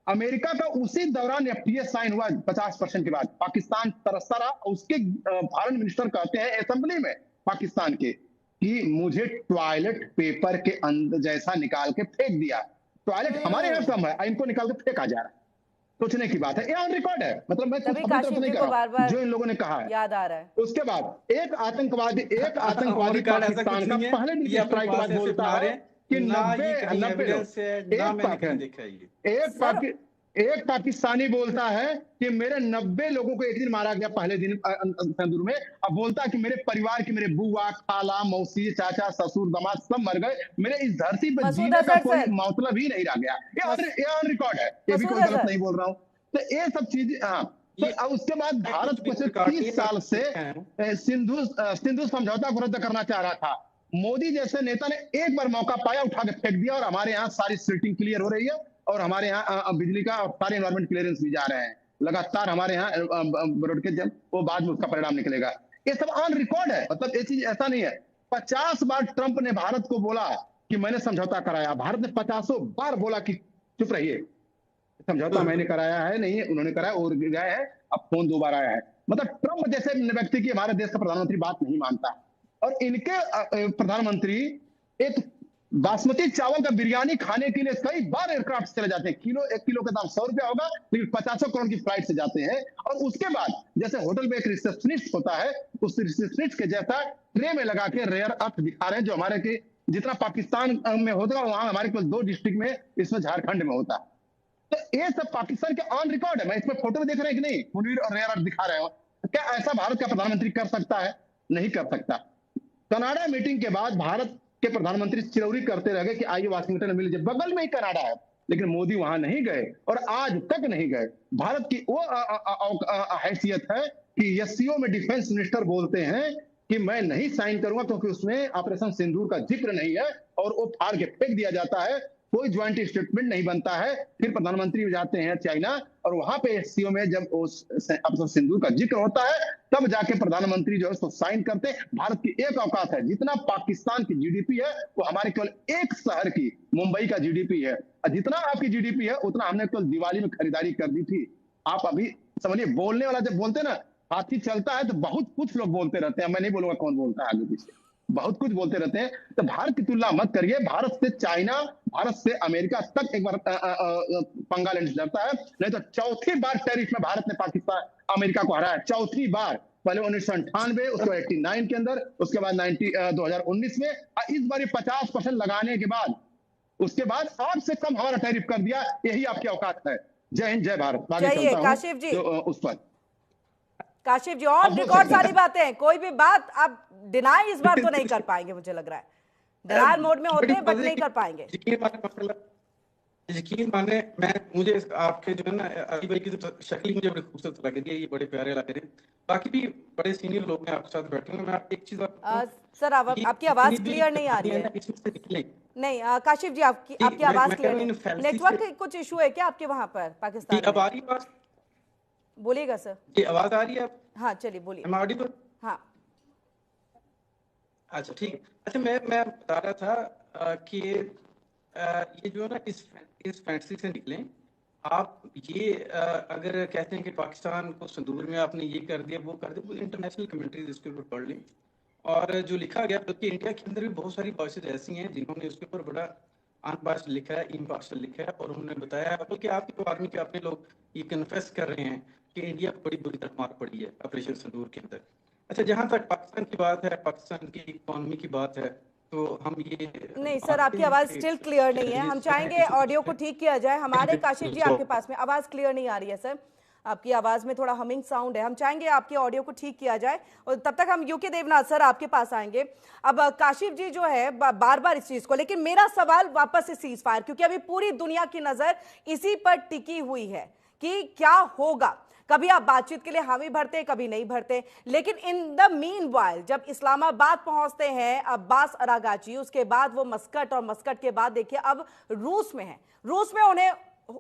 अमेरिका का उसी दौरान एफटीए साइन हुआ 50% के बाद, पाकिस्तान तरसता रहा। उसके फॉरेन मिनिस्टर कहते हैं असेंबली में पाकिस्तान के कि मुझे टॉयलेट पेपर के अंदर जैसा निकाल के फेंक दिया। टॉयलेट हमारे यहाँ कम है, इनको निकाल के फेंका जा रहा है। सोचने की बात है, ये ऑन रिकॉर्ड है, मतलब मैं कुछ अपनी तरफ से नहीं कर रहा हूं, जो इन लोगों ने कहा है याद आ रहा है। उसके बाद एक आतंकवादी पाकिस्तान का पहले दिन के स्ट्राइक के बाद बोलता है कि 90 एक पाकिस्तानी बोलता है कि मेरे 90 लोगों को एक दिन मारा गया पहले दिन सिंदूर में। अब बोलता है कि मेरे परिवार के, मेरे बुआ, खाला, मौसी, चाचा, ससुर, दामाद सब मर गए, मेरे इस धरती पर जीने का कोई मतलब ही नहीं रह गया। ये ऑन रिकॉर्ड है, ये भी कोई गलत नहीं बोल रहा हूँ। तो ये सब चीजें, हाँ। तो उसके बाद भारत पिछले 30 साल से सिंधु समझौता को रद्द करना चाह रहा था। मोदी जैसे नेता ने एक बार मौका पाया, उठा के फेंक दिया, और हमारे यहाँ सारी सिल्टिंग क्लियर हो रही है, और हमारे यहाँ बिजली का और सारे एनवायरमेंट क्लियरेंस भी जा रहे हैं लगातार हमारे यहाँ रोड के, जब वो बाद में उसका परिणाम निकलेगा। ये सब ऑन रिकॉर्ड है, मतलब ये चीज ऐसा नहीं है। 50 बार ट्रंप ने भारत को बोला कि मैंने समझौता कराया, भारत ने 50 बार बोला कि चुप रहिए, समझौता मैंने कराया है, नहीं है उन्होंने कराया, और गए हैं, अब फोन 2 बार आया है। मतलब ट्रंप जैसे व्यक्ति की हमारे देश का प्रधानमंत्री बात नहीं मानता, और इनके प्रधानमंत्री एक बासमती चावल का बिरयानी खाने के लिए कई बार एयरक्राफ्ट चले जाते हैं। 1 किलो का दाम 100 रुपया होगा, लेकिन 50 करोड़ की फ्लाइट से जाते हैं। और उसके बाद जैसे होटल में एक रिसेप्शनिस्ट होता है, उस रिसेप्शनिस्ट के जैसा ट्रे में लगा के रेयर अर्थ दिखा रहे हैं, जो हमारे के जितना पाकिस्तान में होता है वहां हमारे केवल 2 डिस्ट्रिक्ट में, इसमें झारखंड में होता है। तो ये सब पाकिस्तान के ऑन रिकॉर्ड है। मैं इसमें फोटो में देख रहे हैं कि नहीं, मुनीर और रेयर अर्थ दिखा रहे हो। क्या ऐसा भारत का प्रधानमंत्री कर सकता है? नहीं कर सकता। कनाडा मीटिंग के बाद भारत के प्रधानमंत्री चिरौरी करते रह गए कि आइए वाशिंगटन में मिल लीजिए, बगल में ही कनाडा है, लेकिन मोदी वहां नहीं गए और आज तक नहीं गए। भारत की वो हैसियत है कि एससीओ में डिफेंस मिनिस्टर बोलते हैं कि मैं नहीं साइन करूंगा क्योंकि उसमें ऑपरेशन सिंदूर का जिक्र नहीं है, और वो फाड़ के फेंक दिया जाता है। कोई ज्वाइंट स्टेटमेंट नहीं बनता है। फिर प्रधानमंत्री जाते हैं चाइना और वहां पे एससीओ में जब ऑपरेशन सिंदूर का जिक्र होता है तब जाके प्रधानमंत्री जो है उसको साइन करते हैं। भारत की एक औकात है, जितना पाकिस्तान की जीडीपी है वो हमारे केवल एक शहर की मुंबई का जीडीपी है, और जितना आपकी जीडीपी है उतना हमने केवल दिवाली में खरीदारी कर दी थी। आप अभी समझिए, बोलने वाला जब बोलते हैं ना, हाथी चलता है तो बहुत कुछ लोग बोलते रहते हैं, मैं नहीं बोलूंगा कौन बोलता है आगे पीछे, बहुत कुछ बोलते रहते हैं। तो भारत की तुलना मत करिए, भारत से चाइना, भारत से अमेरिका तक एक बार पंगा लेने से डरता है। नहीं तो चौथी बार टैरिफ में भारत ने पाकिस्तान अमेरिका को हराया, चौथी बार। पहले 1998, उसके बाद 89 के अंदर, उसके बाद 2019 में, और इस बार 50% लगाने के बाद उसके बाद सबसे कम हमारा टैरिफ कर दिया। यही आपकी औकात है। जय हिंद, जय भारत। आगे चलता हूं काशिफ जी, उस पर काशिफ जी ऑन रिकॉर्ड सारी बातें हैं, कोई भी बात आप डिनाई इस बार तो नहीं कर पाएंगे, मुझे लग रहा है डिनायल मोड में होते हैं बट नहीं कर पाएंगे। यकीन माने, मुझे आपके जो है ना अली भाई की तो शक्ल ही मुझे बड़ी खूबसूरत लग रही है, ये बड़े प्यारे लग रहे हैं। बाकी भी बड़े सीनियर लोग हैं आपके साथ बैठे हैं। मैं एक चीज सर आपकी आवाज क्लियर नहीं आ रही है। नहीं काशिफ जी, आपकी आवाज क्लियर नहीं। नेटवर्क कुछ इशू है क्या आपके वहां पर पाकिस्तान में? अब आ रही है आवाज? बोलिएगा सर। ये आवाज आ रही है? हाँ चलिए बोलिए। हाँ अच्छा ठीक है। अच्छा मैं बता रहा था कि ये जो है ना इस फैंटेसी से निकले आप। ये अगर कहते हैं कि पाकिस्तान को संदूर में आपने ये कर दिया वो कर दिया, इंटरनेशनल कमेंट्रीज इसके ऊपर पढ़ लें। और जो लिखा गया, बल्कि इंडिया के अंदर भी बहुत सारी वॉइसेज ऐसी हैं जिन्होंने उसके ऊपर बड़ा अनबायस्ड लिखा है, इम्पार्शियल लिखा है, और उन्होंने बताया, बल्कि आपके आर्मी के अपने लोग ये कन्फेस कर रहे हैं कि इंडिया को बड़ी बुरी तरह मार पड़ी है ऑपरेशन संदूर के अंदर। अच्छा, जहां तक पाकिस्तान की बात है, पाकिस्तान की इकोनॉमी की बात है, तो हम ये नहीं सर, आपकी आवाज स्टिल क्लियर नहीं है। हम चाहेंगे ऑडियो को ठीक किया जाए। हमारे काशिफ जी आपके पास में आवाज क्लियर नहीं आ रही है सर, आपकी आवाज में थोड़ा हमिंग साउंड है। हम चाहेंगे आपकी ऑडियो को ठीक किया जाए, और तब तक हम यूके देवनाथ सर आपके पास आएंगे। अब काशिफ जी जो है बार बार इस चीज को, लेकिन मेरा सवाल वापस से सीज फायर, क्योंकि अभी पूरी दुनिया की नजर इसी पर टिकी हुई है कि क्या होगा। कभी आप बातचीत के लिए हामी भरते, कभी नहीं भरते, लेकिन इन द मीन वाइल जब इस्लामाबाद पहुंचते हैं अब्बास अरागाची, उसके बाद वो मस्कट, और मस्कट के बाद देखिए अब रूस में है। रूस में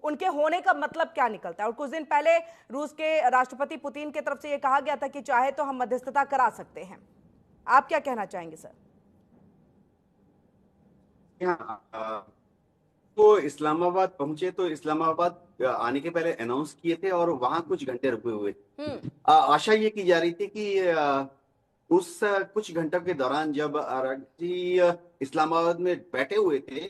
उनके होने का मतलब क्या निकलता है? और कुछ दिन पहले रूस के राष्ट्रपति पुतिन की तरफ से यह कहा गया था कि चाहे तो हम मध्यस्थता करा सकते हैं। आप क्या कहना चाहेंगे सर? तो इस्लामाबाद पहुंचे तो इस्लामाबाद आने के पहले अनाउंस किए थे और वहां कुछ घंटे रुके हुए थे। आशा ये की जा रही थी कि उस कुछ घंटों के दौरान जब अरागची इस्लामाबाद में बैठे हुए थे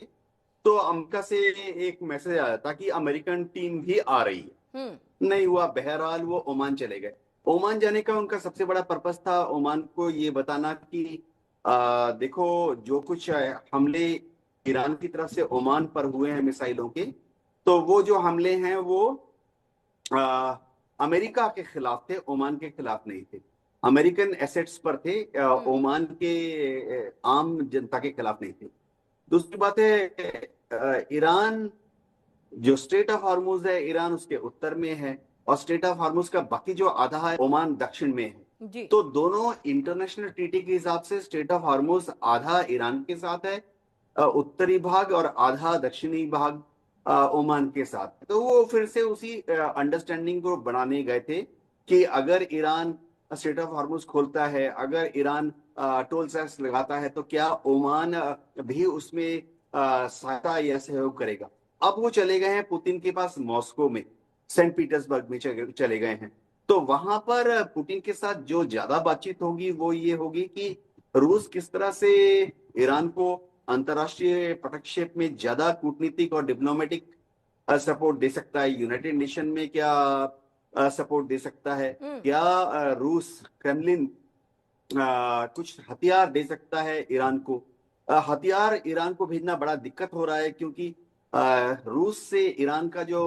तो अमेरिका से एक मैसेज आया था कि अमेरिकन टीम भी आ रही है। नहीं हुआ, बहरहाल वो ओमान चले गए। ओमान जाने का उनका सबसे बड़ा पर्पस था ओमान को ये बताना कि देखो जो कुछ हमले ईरान की तरफ से ओमान पर हुए हैं मिसाइलों के, तो वो जो हमले हैं वो अमेरिका के खिलाफ थे, ओमान के खिलाफ नहीं थे। अमेरिकन एसेट्स पर थे, ओमान के आम जनता के खिलाफ नहीं थे। दूसरी बात है, ईरान जो स्ट्रेट ऑफ हार्मुज है, ईरान उसके उत्तर में है और स्ट्रेट ऑफ हार्मुज का बाकी जो आधा है ओमान दक्षिण में है। तो दोनों इंटरनेशनल ट्रीटी के हिसाब से स्ट्रेट ऑफ हार्मुज आधा ईरान के साथ है, उत्तरी भाग, और आधा दक्षिणी भाग ओमान के साथ। तो वो फिर से उसी अंडरस्टैंडिंग को बनाने गए थे कि अगर ईरान स्ट्रेट ऑफ हार्मुज खोलता है, अगर ईरान टोल टैक्स लगाता है, तो क्या ओमान भी उसमें सहायता या सहयोग करेगा। अब वो चले गए हैं पुतिन के पास मॉस्को में, सेंट पीटर्सबर्ग में चले गए हैं। तो वहां पर पुतिन के साथ जो ज्यादा बातचीत होगी वो ये होगी कि रूस किस तरह से ईरान को अंतरराष्ट्रीय पटक्षेप में ज्यादा कूटनीतिक और डिप्लोमेटिक सपोर्ट दे सकता है, यूनाइटेड नेशन में क्या सपोर्ट दे सकता है, क्या रूस क्रेमलिन कुछ हथियार दे सकता है ईरान को। हथियार ईरान को भेजना बड़ा दिक्कत हो रहा है, क्योंकि रूस से ईरान का जो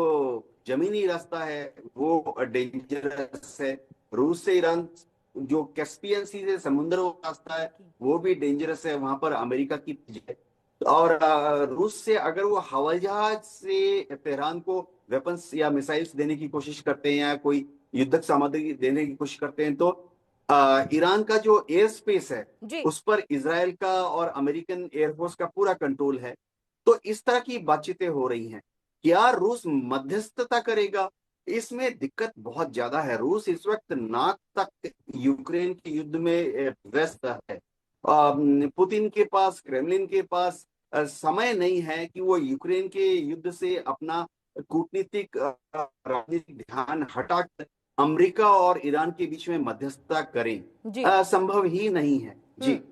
जमीनी रास्ता है वो डेंजरस है। रूस से ईरान जो कैस्पियन सी से समुद्र रास्ता है वो भी डेंजरस है, वहां पर अमेरिका की है। और रूस से अगर वो हवाई जहाज से तेहरान को वेपन्स या मिसाइल्स देने की कोशिश करते हैं या कोई युद्धक सामग्री देने की कोशिश करते हैं, तो ईरान का जो एयर स्पेस है उस पर इजराइल का और अमेरिकन एयरफोर्स का पूरा कंट्रोल है। तो इस तरह की बातचीतें हो रही हैं। क्या रूस मध्यस्थता करेगा? इसमें दिक्कत बहुत ज्यादा है। रूस इस वक्त नाक तक यूक्रेन के युद्ध में व्यस्त है। पुतिन के पास, क्रेमलिन के पास समय नहीं है कि वो यूक्रेन के युद्ध से अपना कूटनीतिक राजनीतिक ध्यान हटाकर अमेरिका और ईरान के बीच में मध्यस्थता करें। संभव ही नहीं है। जी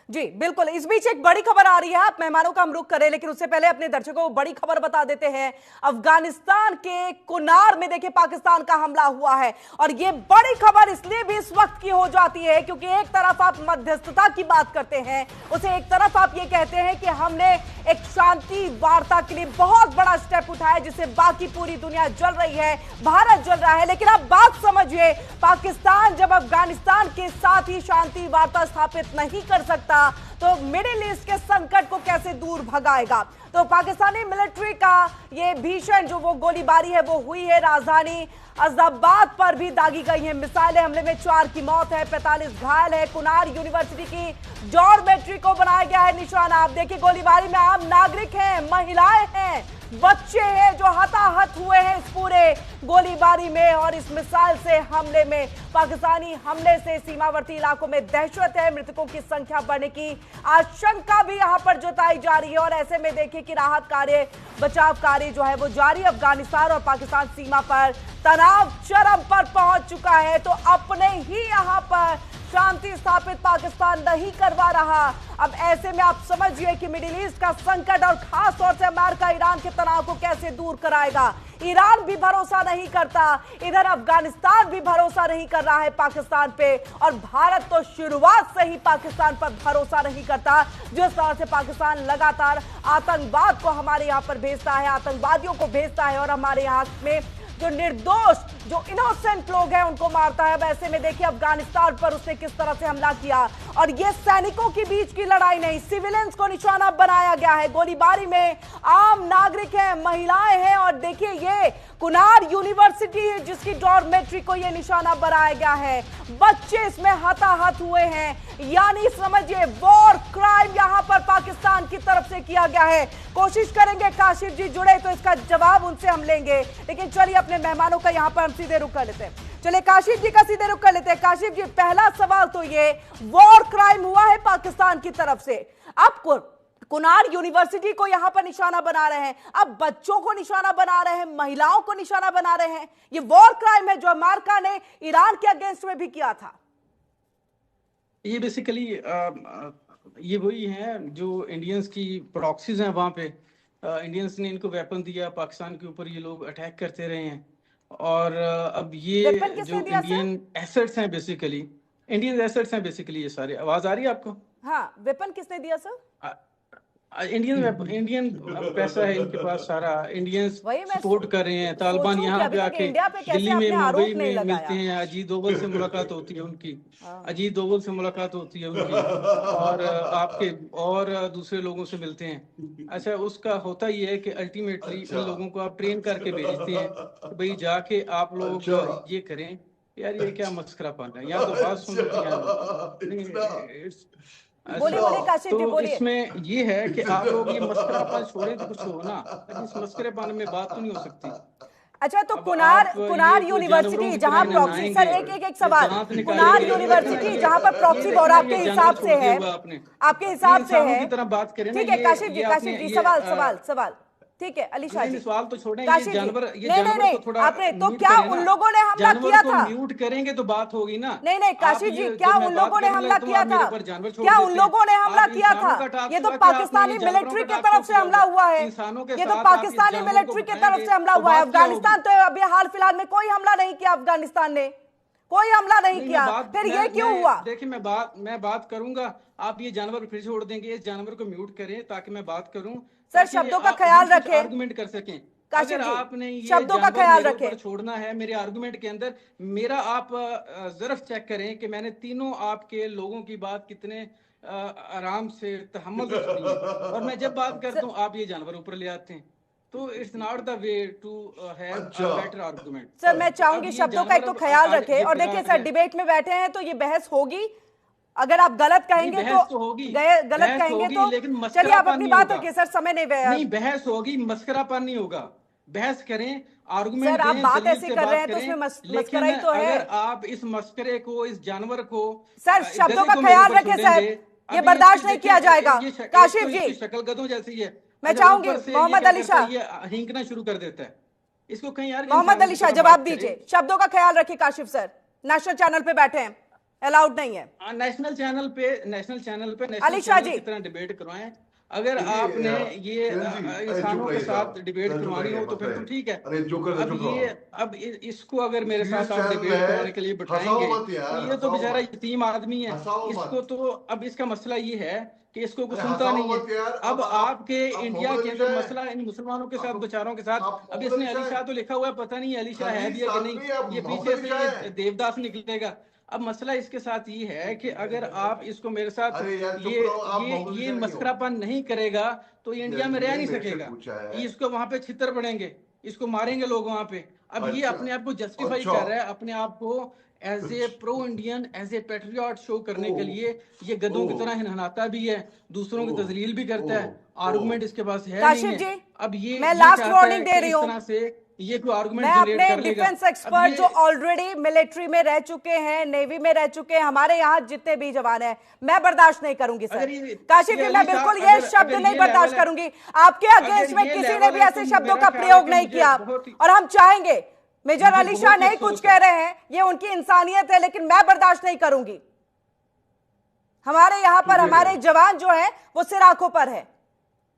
जी बिल्कुल। इस बीच एक बड़ी खबर आ रही है, आप मेहमानों का हम रुख करें, लेकिन उससे पहले अपने दर्शकों को बड़ी खबर बता देते हैं। अफगानिस्तान के कुनार में देखिए पाकिस्तान का हमला हुआ है, और ये बड़ी खबर इसलिए भी इस वक्त की हो जाती है क्योंकि एक तरफ आप मध्यस्थता की बात करते हैं, उसे एक तरफ आप ये कहते हैं कि हमने एक शांति वार्ता के लिए बहुत बड़ा स्टेप उठाया जिससे बाकी पूरी दुनिया जल रही है, भारत जल रहा है। लेकिन आप बात समझिए, पाकिस्तान जब अफगानिस्तान के साथ ही शांति वार्ता स्थापित नहीं कर सकता तो मिडिल ईस्ट के संकट को कैसे दूर भगाएगा? तो पाकिस्तानी मिलिट्री का ये भीषण जो वो गोलीबारी है वो हुई है। राजधानी अहमदाबाद पर भी दागी गई है मिसाइलें। हमले में 4 की मौत है, 45 घायल है। कुनार यूनिवर्सिटी की डॉर्मेट्री को बनाया गया है निशाना। आप देखिए गोलीबारी में आम नागरिक हैं, महिलाएं हैं, बच्चे हैं जो हताहत हुए हैं इस पूरे गोलीबारी में। और इस मिसाइल से हमले में, पाकिस्तानी हमले से सीमावर्ती इलाकों में दहशत है। मृतकों की संख्या बढ़ने की आशंका भी यहां पर जताई जा रही है। और ऐसे में देखिए कि राहत कार्य, बचाव कार्य जो है वो जारी। अफगानिस्तान और पाकिस्तान सीमा पर तनाव चरम पर पहुंच चुका है, तो अपने ही यहां पर शांति स्थापित पाकिस्तान नहीं करवा रहा। अब ऐसे में आप समझिए कि मिडिल ईस्ट का संकट और खास तौर से अमेरिका ईरान के तनाव को कैसे दूर कराएगा। ईरान भी भरोसा नहीं करता, इधर अफगानिस्तान भी भरोसा नहीं कर रहा है पाकिस्तान पे, और भारत तो शुरुआत से ही पाकिस्तान पर भरोसा नहीं करता। जिस तरह से पाकिस्तान लगातार आतंकवाद को हमारे यहाँ पर भेजता है, आतंकवादियों को भेजता है, और हमारे यहाँ में जो निर्दोष, जो इनोसेंट लोग हैं उनको मारता है। वैसे में देखिए अफगानिस्तान पर उसने किस तरह से हमला किया, और ये सैनिकों के बीच की लड़ाई नहीं, सिविलियंस को निशाना बनाया गया है। गोलीबारी में आम नागरिक हैं, महिलाएं हैं, और देखिए ये कुनार यूनिवर्सिटी है जिसकी डॉर्मेट्री को ये निशाना बनाया गया है। बच्चे इसमें हताहत हुए हैं, यानी समझिए वॉर क्राइम यहां पर पाकिस्तान की तरफ से किया गया है। कोशिश करेंगे काशिफ जी जुड़े तो इसका जवाब उनसे हम लेंगे, लेकिन चलिए अपने मेहमानों का यहां पर हम सीधे रुख कर लेते हैं। चलिए काशिफ जी का सीधे रुख कर लेते हैं। काशिफ जी, पहला सवाल तो ये, वॉर क्राइम हुआ है पाकिस्तान की तरफ से, आपको कुनार यूनिवर्सिटी को यहां पर निशाना बना रहे हैं, अब बच्चों को निशाना बना रहे हैं, महिलाओं को निशाना बना रहे हैं। ये वॉर क्राइम है जो अमेरिका ने ईरान के अगेंस्ट में भी किया था। ये बेसिकली ये वही है जो इंडियंस की प्रॉक्सीज हैं वहां पे। इंडियंस ने इनको वेपन दिया, पाकिस्तान के ऊपर ये लोग अटैक करते रहे हैं, और अब ये जो इंडियन एसेट्स हैं बेसिकली, इंडियन एसेट्स हैं बेसिकली ये सारे। आवाज आ रही है आपको? हाँ, वेपन किसने दिया सर? इंडियन पैसा है इनके पास सारा, इंडियंस सपोर्ट कर रहे हैं। तालिबान यहाँ पे आके दिल्ली में, मुंबई में मिलते हैं, अजीत दोवल से मुलाकात होती है उनकी, अजीत दोवल से मुलाकात होती है उनकी, और आपके और दूसरे लोगों से मिलते हैं। अच्छा, उसका होता ही है कि अल्टीमेटली इन लोगों को आप ट्रेन करके भेजते हैं, भाई जाके आप लोग ये करें। यार ये क्या मस्करापन है, यहाँ तो बात सुनो। बोलिए काशिफ जी, बोलिए। इसमें ये है कि आप लोग ये मस्करापन छोड़े तो कुछ हो ना, इस मस्करापन में बात तो नहीं हो सकती। अच्छा, तो कुनार यूनिवर्सिटी जहां प्रॉक्सी, सर एक सवाल, कुनार यूनिवर्सिटी जहां पर प्रॉक्सी और आपके हिसाब से है, आपके हिसाब से है, ठीक है काशिफ जी, सवाल ठीक है। अली शाह जी, सवाल तो छोड़ें, ये जानवर तो थोड़ा आपने तो क्या उन लोगों ने हमला किया था? म्यूट करेंगे तो बात होगी ना। नहीं काशिफ जी, क्या उन लोगों ने हमला किया था? क्या उन लोगों ने हमला किया था? ये तो पाकिस्तानी मिलिट्री की तरफ से हमला हुआ है, ये तो पाकिस्तानी मिलिट्री की तरफ से हमला हुआ है। अफगानिस्तान तो अभी हाल फिलहाल में कोई हमला नहीं किया, अफगानिस्तान ने कोई हमला नहीं किया, फिर ये क्यों हुआ? देखिए मैं बात करूंगा, आप ये जानवर फिर छोड़ देंगे, इस जानवर को म्यूट करें ताकि मैं बात करूं। सर शब्दों का ख्याल रखें, आर्गुमेंट कर सकें। अगर आपने ये शब्दों का ख्याल रखें, छोड़ना है मेरे आर्गुमेंट के अंदर, मेरा आप जरफ चेक करें कि मैंने तीनों आपके लोगों की बात कितने आराम से तहम्मुल करती है, और मैं जब बात करता हूँ आप ये जानवर ऊपर ले आते हैं, तो it's not the way to have a better argument. Sir मैं चाहूंगी शब्दों का एक तो ख्याल रखें, और देखिए सर डिबेट में बैठे हैं तो ये बहस होगी, अगर आप गलत कहेंगे बहस तो होगी, गलत बहस कहेंगे होगी, तो लेकिन चलिए आप मस्करापन अपनी नहीं बात होगा। रखिए सर, समय नहीं नहीं, बहस होगी, मस्करापन नहीं होगा। बहस करें, आर्गुमेंट सर, आप दें, बात दलील ऐसी से कर रहे बात हैं तो करें, उसमें लेकिन मस्कराई तो है। अगर आप इस मस्करे को, इस जानवर को, सर शब्दों गधे का को मेरे ख्याल ऊपर रखें साहब, छोड़ेंगे, ये अभी बर्दाश्त इसकी नहीं देखिए, किया जाएगा। एक काशिफ तो जी, इसकी शक्ल गधों जैसी है, मैं अच्छा चाहूंगी ऊपर से ये मोहम्मद क्या अली करता है, शाह, ये हींकना शुरू कर देता है। इसको कहीं यार मोहम्मद इंसानों अली की शाह तरह जवाब बात करे। दीजिए, शब्दों का ख्याल रखिए काशिफ सर, नेशनल चैनल पे बैठे हैं, अलाउड नहीं है। नेशनल चैनल पे नेशनल अली शाह चैनल जी, की तरह डिबेट करवाएं। अगर देखिए आपने ये किरण जी, अरे इंसानों चुप के रहिए साथ साहब, डिबेट चुप करवानी रहिए, हो तो मत फिर तो रहे। ठीक है। अरे चुप कर, अब चुप ये रहो। अब इसको अगर मेरे सीरियस साथ आप चैनल डिबेट है, करवाने के लिए हंसाओ बिठाएंगे मत यार, तो ये तो हंसाओ बेचारा मत, यतीम आदमी है। हंसाओ मत। इसको तो अब इसका मसला ये है कि इसको कुछ अरे सुनता हंसाओ नहीं है। मत यार। अब आपके आप इंडिया मोहम्मद के अली अंदर शाह हैं, मसला इन मुसलमानों के साथ, आप बेचारों के साथ। आप अब मोहम्मद इसने अली अली शाह शाह हैं, तो लिखा हुआ है, पता नहीं अली शाह है भी खलीज है कि नहीं, सालवी, आप ये मोहम्मद पीछे अली से शाह ये हैं। देवदास निकलेगा। अब मसला इसके साथ ये है कि अगर आप इसको मेरे साथ अरे यार चुप ये रहो, आप ये मोहम्मद अली ये शाह नहीं हो। मस्करापन नहीं करेगा तो ये इंडिया किरण में जी रह ने नहीं मेरे से सकेगा। पूछा है। इसको वहां पे छितर पड़ेंगे, इसको मारेंगे लोग वहां पे। अब ये अच्छा, अपने आप को जस्टिफाई अच्छा, कर रहा है, अपने आप को as a pro Indian, as a patriot show करने के ओह, लिए ये गधों की ओह, तरह हिनहाता भी है, दूसरों की ओह, तजलील भी करता है। ओह, ओह। आर्गुमेंट इसके पास है नहीं काशिफ है। जी, अब मैं ये लास्ट चाहता है वार्निंग दे कि रही इस हूं, तरह से ये कोई आर्गुमेंट मैं जनरेट अपने कर लेगा। डिफेंस अब एक्सपर्ट जो ये ऑलरेडी मिलिट्री में रह चुके हैं, नेवी में रह चुके हैं, हमारे यहाँ जितने भी जवान हैं, मैं बर्दाश्त नहीं करूंगी सर। अगर ये काशिफ जी, मैं अली शाह, बिल्कुल ये शब्द अगर नहीं ये बर्दाश्त लेवल है, करूंगी। आपके अगेंस्ट अगर में ये किसी ने लेवल भी है ऐसे तो शब्दों मेरा का ख्याल है प्रयोग कि नहीं मुझे किया, बहुत ही और हम चाहेंगे, मेजर मुझे अली शाह बहुत ही नहीं कुछ अफसोस कह है। रहे हैं, ये उनकी इंसानियत है, लेकिन मैं बर्दाश्त नहीं करूंगी। हमारे यहाँ पर हमारे जवान जो है वो सिर आंखों पर है,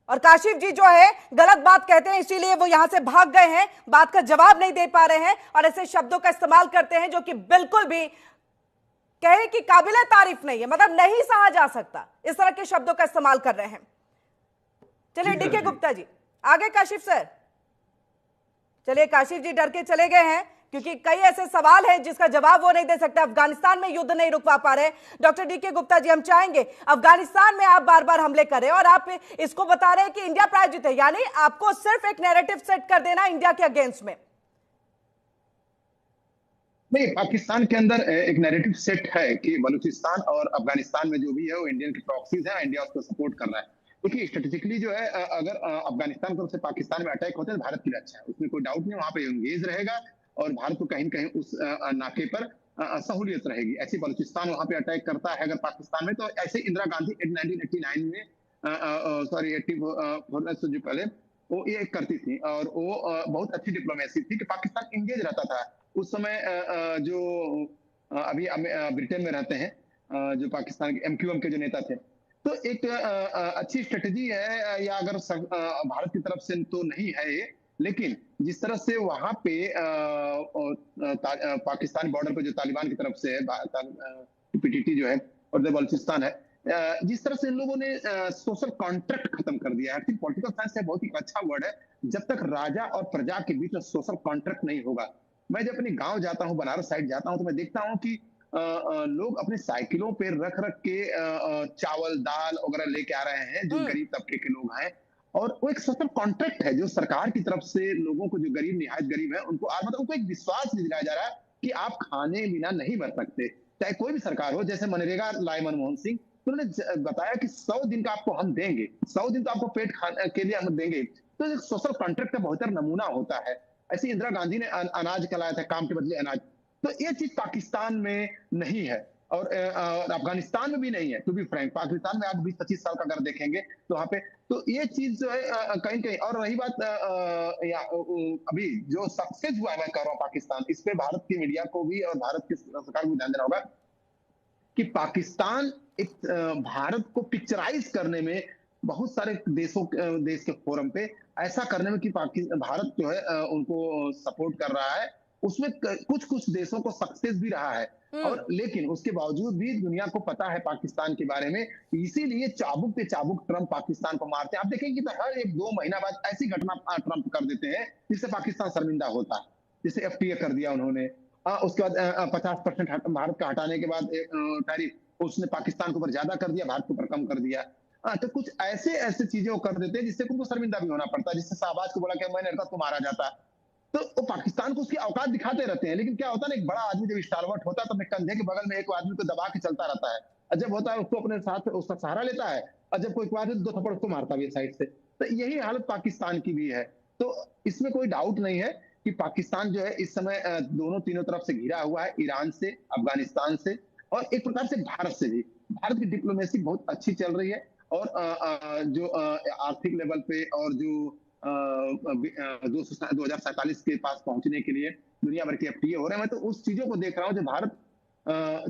और काशिफ जी जो है गलत बात कहते हैं, इसीलिए वो यहां से भाग गए हैं, बात का जवाब नहीं दे पा रहे हैं, और ऐसे शब्दों का इस्तेमाल करते हैं जो कि बिल्कुल भी कहे कि काबिले तारीफ नहीं है, मतलब नहीं सहा जा सकता, इस तरह के शब्दों का इस्तेमाल कर रहे हैं। चलिए डीके गुप्ता जी आगे, काशिफ सर। चलिए काशिफ जी डर के चले गए हैं क्योंकि कई ऐसे सवाल हैं जिसका जवाब वो नहीं दे सकते। अफगानिस्तान में युद्ध नहीं रुकवा पा रहे। डॉक्टर डीके गुप्ता जी, हम चाहेंगे, अफगानिस्तान में आप बार बार हमले कर रहे हैं और आप इसको बता रहे हैं कि इंडिया प्रायोजित है, यानी आपको सिर्फ एक नैरेटिव सेट कर देना इंडिया के अगेंस्ट में। नहीं, पाकिस्तान के अंदर एक नैरेटिव सेट है कि बलूचिस्तान और अफगानिस्तान में जो भी है वो इंडियन की प्रॉक्सीज है, इंडिया उसको सपोर्ट कर रहा है। देखिए स्ट्रेटेजिकली जो है, अगर अफगानिस्तान की तरफ से पाकिस्तान में अटैक होते हैं तो भारत के लिए अच्छा है, उसमें कोई डाउट नहीं, वहां पे एंगेज रहेगा और भारत को कहीं न कहीं उस नाके पर सहूलियत रहेगी। ऐसे बलूचिस्तान वहां पे अटैक करता है अगर पाकिस्तान में, तो ऐसे इंदिरा गांधी 1989 में सॉरी 84 से जो पहले वो ये करती थी, और वो बहुत अच्छी डिप्लोमेसी थी कि पाकिस्तान इंगेज रहता था उस समय। जो अभी ब्रिटेन में रहते हैं, जो पाकिस्तान के MQM के जो नेता थे, तो एक अच्छी स्ट्रेटेजी है, या अगर भारत की तरफ से तो नहीं है ये, लेकिन जिस तरह से वहां पे पाकिस्तान बॉर्डर पे जो तालिबान की तरफ से है, PTT जो है, और जो बलूचिस्तान है, जिस तरह से इन लोगों ने सोशल कॉन्ट्रैक्ट खत्म कर दिया है। पॉलिटिकल साइंस है बहुत ही अच्छा वर्ड है, जब तक राजा और प्रजा के बीच में सोशल कॉन्ट्रैक्ट नहीं होगा। मैं जब अपने गांव जाता हूं, बनारस साइड जाता हूं, तो मैं देखता हूं कि लोग अपने साइकिलों पे रख रख के चावल दाल वगैरह लेके आ रहे हैं, जो गरीब तबके के लोग हैं, और वो एक सोशल कॉन्ट्रैक्ट है जो सरकार की तरफ से लोगों को, जो गरीब निहायत गरीब है, उनको मतलब उनको एक विश्वास दिलाया जा रहा है कि आप खाने बिना नहीं मर सकते, चाहे कोई भी सरकार हो। जैसे मनरेगा लाए मनमोहन सिंह, तो उन्होंने बताया कि 100 दिन का आपको हम देंगे, 100 दिन तो आपको पेट खाने के लिए हम देंगे, तो एक सोशल कॉन्ट्रैक्ट का बहुत नमूना होता है। ऐसे इंदिरा गांधी ने अनाज खिलाया था, काम के बदले अनाज। तो ये चीज पाकिस्तान में नहीं है, और अफगानिस्तान में भी नहीं है, टू बी फ्रैंक। पाकिस्तान में आप 20-25 साल का अगर देखेंगे तो वहां पे, तो ये चीज जो है कहीं कहीं। और रही बात अभी जो सक्सेस हुआ है, मैं कह रहा हूँ पाकिस्तान, इस पे भारत की मीडिया को भी और भारत की सरकार को ध्यान देना होगा कि पाकिस्तान एक भारत को पिक्चराइज करने में, बहुत सारे देश के फोरम पे ऐसा करने में कि भारत जो है उनको सपोर्ट कर रहा है, उसमें कुछ देशों को सक्सेस भी रहा है। और लेकिन उसके बावजूद भी दुनिया को पता है पाकिस्तान के बारे में, इसीलिए चाबुक पे चाबुक ट्रंप पाकिस्तान को मारते हैं। आप देखेंगे कि हर 1-2 महीना बाद ऐसी घटना ट्रंप कर देते हैं जिससे पाकिस्तान शर्मिंदा होता है। जैसे FTA कर दिया उन्होंने, उसके बाद 50% भारत का हटाने के बाद टैरिफ उसने पाकिस्तान के ऊपर ज्यादा कर दिया, भारत के ऊपर कम कर दिया। तो कुछ ऐसे चीजें वो कर देते हैं जिससे उनको शर्मिंदा भी होना पड़ता है। जिससे शाहबाज को बोला कि मैंने रहता तो मारा जाता, तो वो पाकिस्तान को उसकी औकात दिखाते रहते हैं। लेकिन क्या होता है ना, एक बड़ा आदमी जब स्टालवर्ट होता है तो अपने कंधे के बगल में एक आदमी को दबा के चलता रहता है। और जब होता है उसको अपने साथ उसका सहारा लेता है, और जब कोई बात है तो 2 थप्पड़ उसको मारता भी है साइड से। तो यही हालत पाकिस्तान की भी है। तो इसमें कोई डाउट नहीं है कि पाकिस्तान जो है इस समय दोनों तीनों तरफ से घिरा हुआ है, ईरान से, अफगानिस्तान से और एक प्रकार से भारत से भी। भारत की डिप्लोमेसी बहुत अच्छी चल रही है, और जो आर्थिक लेवल पे और जो 2047 के पास पहुंचने के लिए दुनिया भर के एफटीए हो रहे हैं, मैं तो उस चीजों को देख रहा हूँ जो भारत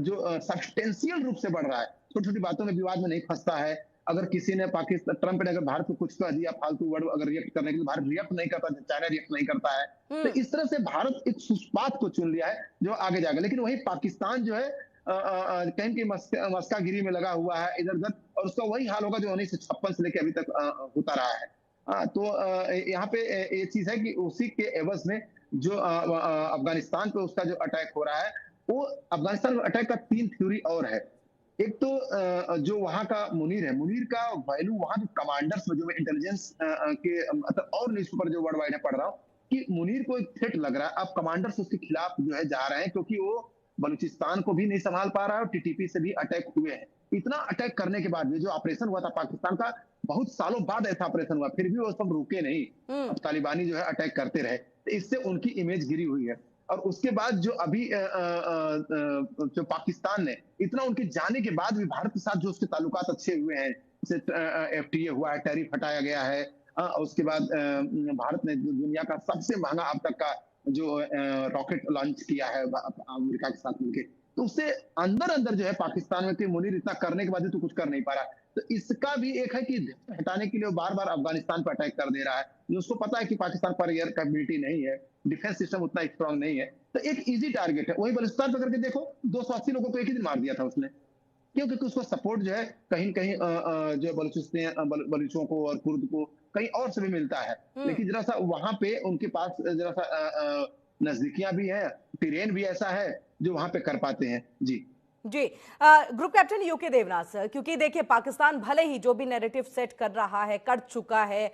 जो सब्सटेंशियल रूप से बढ़ रहा है, छोटी छोटी बातों में विवाद में नहीं फंसता है। अगर किसी ने पाकिस्तान, ट्रंप ने अगर भारत को कुछ कह दिया फालतू वर्ड अगर रिएक्ट करने के लिए, भारत रिएक्ट नहीं करता, चाइना रिएक्ट नहीं करता है। तो इस तरह से भारत एक सुस्पात को चुन लिया है जो आगे जाएगा। लेकिन वही पाकिस्तान जो है कहीं की मस्कागिरी में लगा हुआ है इधर उधर, और उसका वही हाल होगा जो 1956 से लेकर अभी तक होता रहा है। तो यहाँ पे ये चीज है कि उसी के एवज में जो अफगानिस्तान पे उसका जो अटैक हो रहा है, वो अफगानिस्तान अटैक का 3 थ्योरी और है। एक तो जो वहां का मुनीर है, मुनीर का वैल्यू वहां के कमांडर्स में, जो मैं इंटेलिजेंस के मतलब और न्यूज़पेपर जो वर्ल्ड वाइड है पढ़ रहा हूँ, कि मुनीर को एक थ्रेट लग रहा है। अब कमांडर्स उसके खिलाफ जो है जा रहे हैं, क्योंकि वो बलूचिस्तान को भी नहीं संभाल पा रहा है और टीटीपी से भी अटैक हुए हैं। इतना अटैक करने के बाद भी जो ऑपरेशन हुआ था पाकिस्तान का, बहुत सालों बाद ऐसा ऑपरेशन हुआ, फिर भी वो सब रुके नहीं। अब तालिबानी जो है अटैक करते रहे, तो इससे उनकी इमेज गिरी हुई है। और उसके बाद जो अभी जो पाकिस्तान ने इतना उनके जाने के बाद भी भारत के साथ जो उसके ताल्लुकात अच्छे हुए हैं, जैसे एफटीए हुआ है, टैरिफ हटाया गया है, उसके बाद भारत ने दुनिया का सबसे महंगा अब तक का जो रॉकेट लॉन्च किया है अमेरिका के साथ मिलकर, तो उससे अंदर अंदर जो है पाकिस्तान में कि मुनीर इतना करने के बाद भी तो कुछ कर नहीं पा रहा। तो इसका भी एक है कि हटाने के लिए वो बार बार अफगानिस्तान पर अटैक कर दे रहा है। उसको पता है कि पाकिस्तान पर एयर कैपेबिलिटी नहीं है, डिफेंस सिस्टम उतना स्ट्रांग नहीं है, तो एक इजी टारगेट है। वही बलूचिस्तान पकड़ के देखो, 280 लोगों को एक ही दिन मार दिया था उसने। क्यों? क्योंकि उसको सपोर्ट जो है कहीं कहीं जो बलूचियों को और कुर्द को कहीं और से भी मिलता है, लेकिन जरा सा वहां पे उनके पास जरा सा नजदीकियां भी है, टेरेन भी ऐसा है जो वहां पे कर पाते हैं। जी जी, group captain UK Devnath sir, क्योंकि देखिए पाकिस्तान भले ही जो भी नैरेटिव सेट कर रहा है, कर चुका है,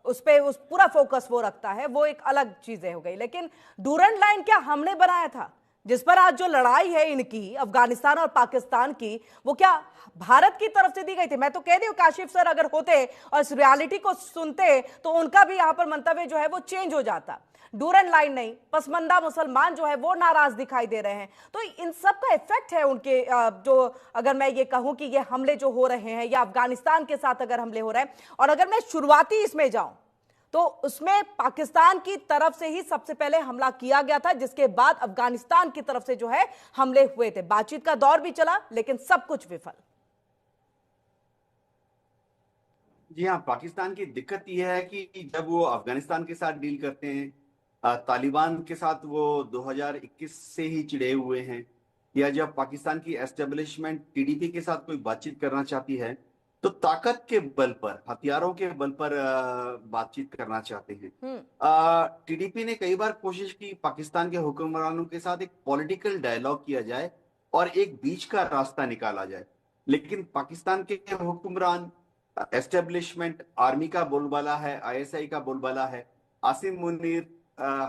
उस पे उस पूरा फोकस वो रखता है, वो एक अलग चीजें हो गई, लेकिन डूरंड लाइन क्या हमने बनाया था जिस पर आज जो लड़ाई है इनकी अफगानिस्तान और पाकिस्तान की, वो क्या भारत की तरफ से दी गई थी? मैं तो कह रही हूं काशिफ सर अगर होते और इस रियलिटी को सुनते तो उनका भी यहां पर मंतव्य जो है वो चेंज हो जाता। डूरंड लाइन नहीं, पसमंदा मुसलमान जो है वो नाराज दिखाई दे रहे हैं, तो इन सब का इफेक्ट है उनके जो, अगर मैं ये कहूं कि ये हमले जो हो रहे हैं या अफगानिस्तान के साथ अगर हमले हो रहे हैं, और अगर मैं शुरुआती इसमें जाऊं तो उसमें पाकिस्तान की तरफ से ही सबसे पहले हमला किया गया था, जिसके बाद अफगानिस्तान की तरफ से जो है हमले हुए थे। बातचीत का दौर भी चला लेकिन सब कुछ विफल। जी हाँ, पाकिस्तान की दिक्कत यह है कि जब वो अफगानिस्तान के साथ डील करते हैं, तालिबान के साथ वो 2021 से ही चिढ़े हुए हैं, या जब पाकिस्तान की एस्टेब्लिशमेंट टीडीपी के साथ कोई बातचीत करना चाहती है तो ताकत के बल पर, हथियारों के बल पर बातचीत करना चाहते हैं। टीडीपी ने कई बार कोशिश की पाकिस्तान के हुक्मरानों के साथ एक पॉलिटिकल डायलॉग किया जाए और एक बीच का रास्ता निकाला जाए, लेकिन पाकिस्तान के हुक्मरान, एस्टेब्लिशमेंट, आर्मी का बोलबाला है, आईएसआई का बोलबाला है, आसिम मुनीर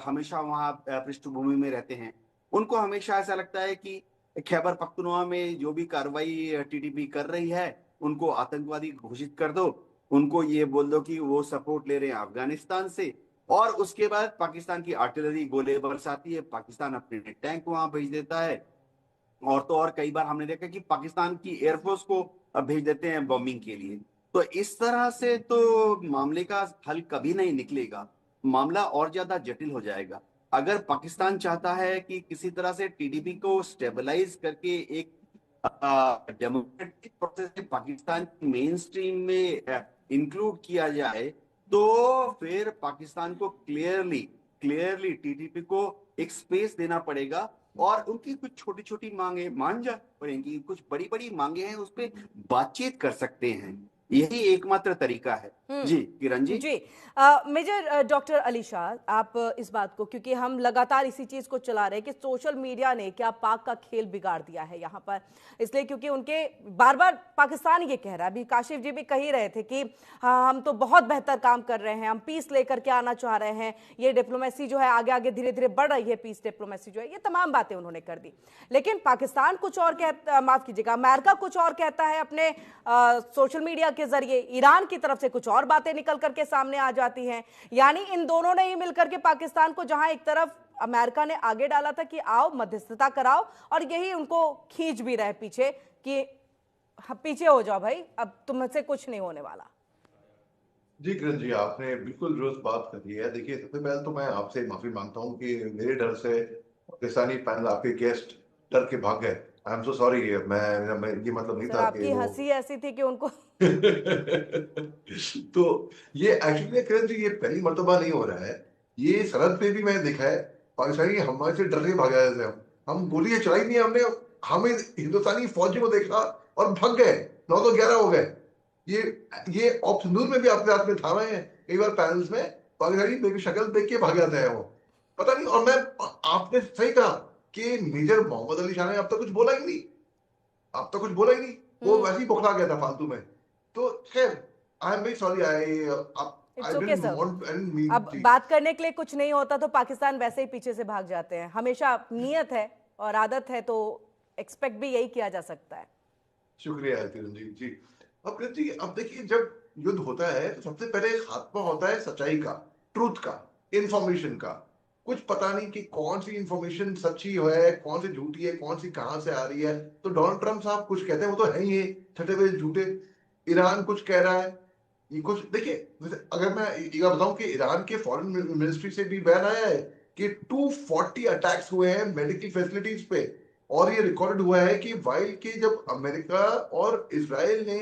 हमेशा वहां पृष्ठभूमि में रहते हैं। उनको हमेशा ऐसा लगता है कि खैबर पख्तूनख्वा में जो भी कार्रवाई टीडीपी कर रही है उनको आतंकवादी घोषित कर दो, उनको ये बोल दो कि वो सपोर्ट ले रहे हैं अफगानिस्तान से, और उसके बाद पाकिस्तान की आर्टिलरी गोले बरसाती है, पाकिस्तान अपने टैंक वहां भेज देता है, और तो और कई बार हमने देखा कि पाकिस्तान की एयरफोर्स को भेज देते हैं बॉम्बिंग के लिए। तो इस तरह से तो मामले का हल कभी नहीं निकलेगा, मामला और ज्यादा जटिल हो जाएगा। अगर पाकिस्तान चाहता है कि किसी तरह से टीडीपी को स्टेबलाइज करके एक डेमोक्रेटिक प्रोसेस में पाकिस्तान मेन स्ट्रीम में इंक्लूड किया जाए, तो फिर पाकिस्तान को क्लियरली टीडीपी को एक स्पेस देना पड़ेगा, और उनकी कुछ छोटी छोटी मांगे मान जा पड़ेंगी, कुछ बड़ी बड़ी मांगे हैं उस पर बातचीत कर सकते हैं। यही एकमात्र तरीका है। जी किरण जी। जी मेजर डॉक्टर अली शाह, आप इस बात को, क्योंकि हम लगातार इसी चीज को चला रहे हैं कि सोशल मीडिया ने क्या पाक का खेल बिगाड़ दिया है यहाँ पर, इसलिए क्योंकि उनके बार बार पाकिस्तान ये कह रहा है, अभी काशिफ जी भी कह ही रहे थे कि हाँ हम तो बहुत बेहतर काम कर रहे हैं, हम पीस लेकर के आना चाह रहे हैं, ये डिप्लोमेसी जो है आगे आगे धीरे धीरे बढ़ रही है, पीस डिप्लोमेसी जो है, ये तमाम बातें उन्होंने कर दी। लेकिन पाकिस्तान कुछ और कहता, माफ कीजिएगा, अमेरिका कुछ और कहता है अपने सोशल मीडिया के जरिए, ईरान की तरफ से कुछ और बातें निकल करके सामने आ जाती हैं। यानी इन दोनों ने ही मिलकर के पाकिस्तान को, जहां एक तरफ अमेरिका ने आगे डाला था कि आओ मध्यस्थता कराओ, और यही उनको खींच भी रहे पीछे कि पीछे हो जाओ भाई, अब तुमसे कुछ नहीं होने वाला। जी किरण जी, आपने बिल्कुल दुरुस्त बात करी है। देखिए, सबसे पहले तो मैं आपसे माफी मांगता हूँ कि मेरे डर से पाकिस्तानी पैनल, आपके गेस्ट डर के भाग गए। I am so sorry. मैं ये मतलब नहीं सर था आपकी कि वो हंसी ऐसी थी कि उनको तो ये एक्चुअली किरण जी, ये पहली मर्तबा नहीं हो रहा है। ये सरहद पे भी मैंने देखा है, पाकिस्तानी हमारे से डर के भाग जाते थे। हम गोलियां चलाई नहीं हमने, हमें हिंदुस्तानी फौजी को देखा और भाग गए। 9 तो 11 हो गए। ये ऑप सिंदूर में भी आपके हाथ में था रहे हैं कई बार पैनल्स में, पाकिस्तानी मेरी शक्ल देख के भाग जाते हैं वो, पता नहीं। और मैं, आपने सही कहा कि मेजर मोहम्मद अली शाह ने अब तक कुछ बोला ही नहीं, अब तक कुछ बोला ही नहीं, वो वैसे ही बौखला गया था फालतू में। तो खैर, I am very sorry. It's okay sir, अब बात करने के लिए कुछ नहीं होता तो पाकिस्तान वैसे ही पीछे से भाग जाते हैं, हमेशा नियत है और आदत है, तो एक्सपेक्ट भी यही किया जा सकता है। शुक्रिया किरण जी। जी, अब किरण जी, अब देखिए, जब युद्ध होता है तो सबसे पहले खात्मा होता है सच्चाई का, ट्रूथ का, इंफॉर्मेशन का। कुछ पता नहीं कि कौन सी इंफॉर्मेशन सच्ची है, कौन सी झूठी है, कौन सी कहां से आ रही है। तो डोनाल्ड ट्रंप साहब कुछ कहते हैं, वो तो है ही है छठे हुए झूठे। ईरान कुछ कह रहा है, ये कुछ। देखिए, अगर मैं ये बताऊं कि ईरान के फॉरेन मिनिस्ट्री से भी बयान आया है कि 240 अटैक्स हुए हैं मेडिकल फैसिलिटीज पे। और ये रिकॉर्ड हुआ है कि वाइल के जब अमेरिका और इजराइल ने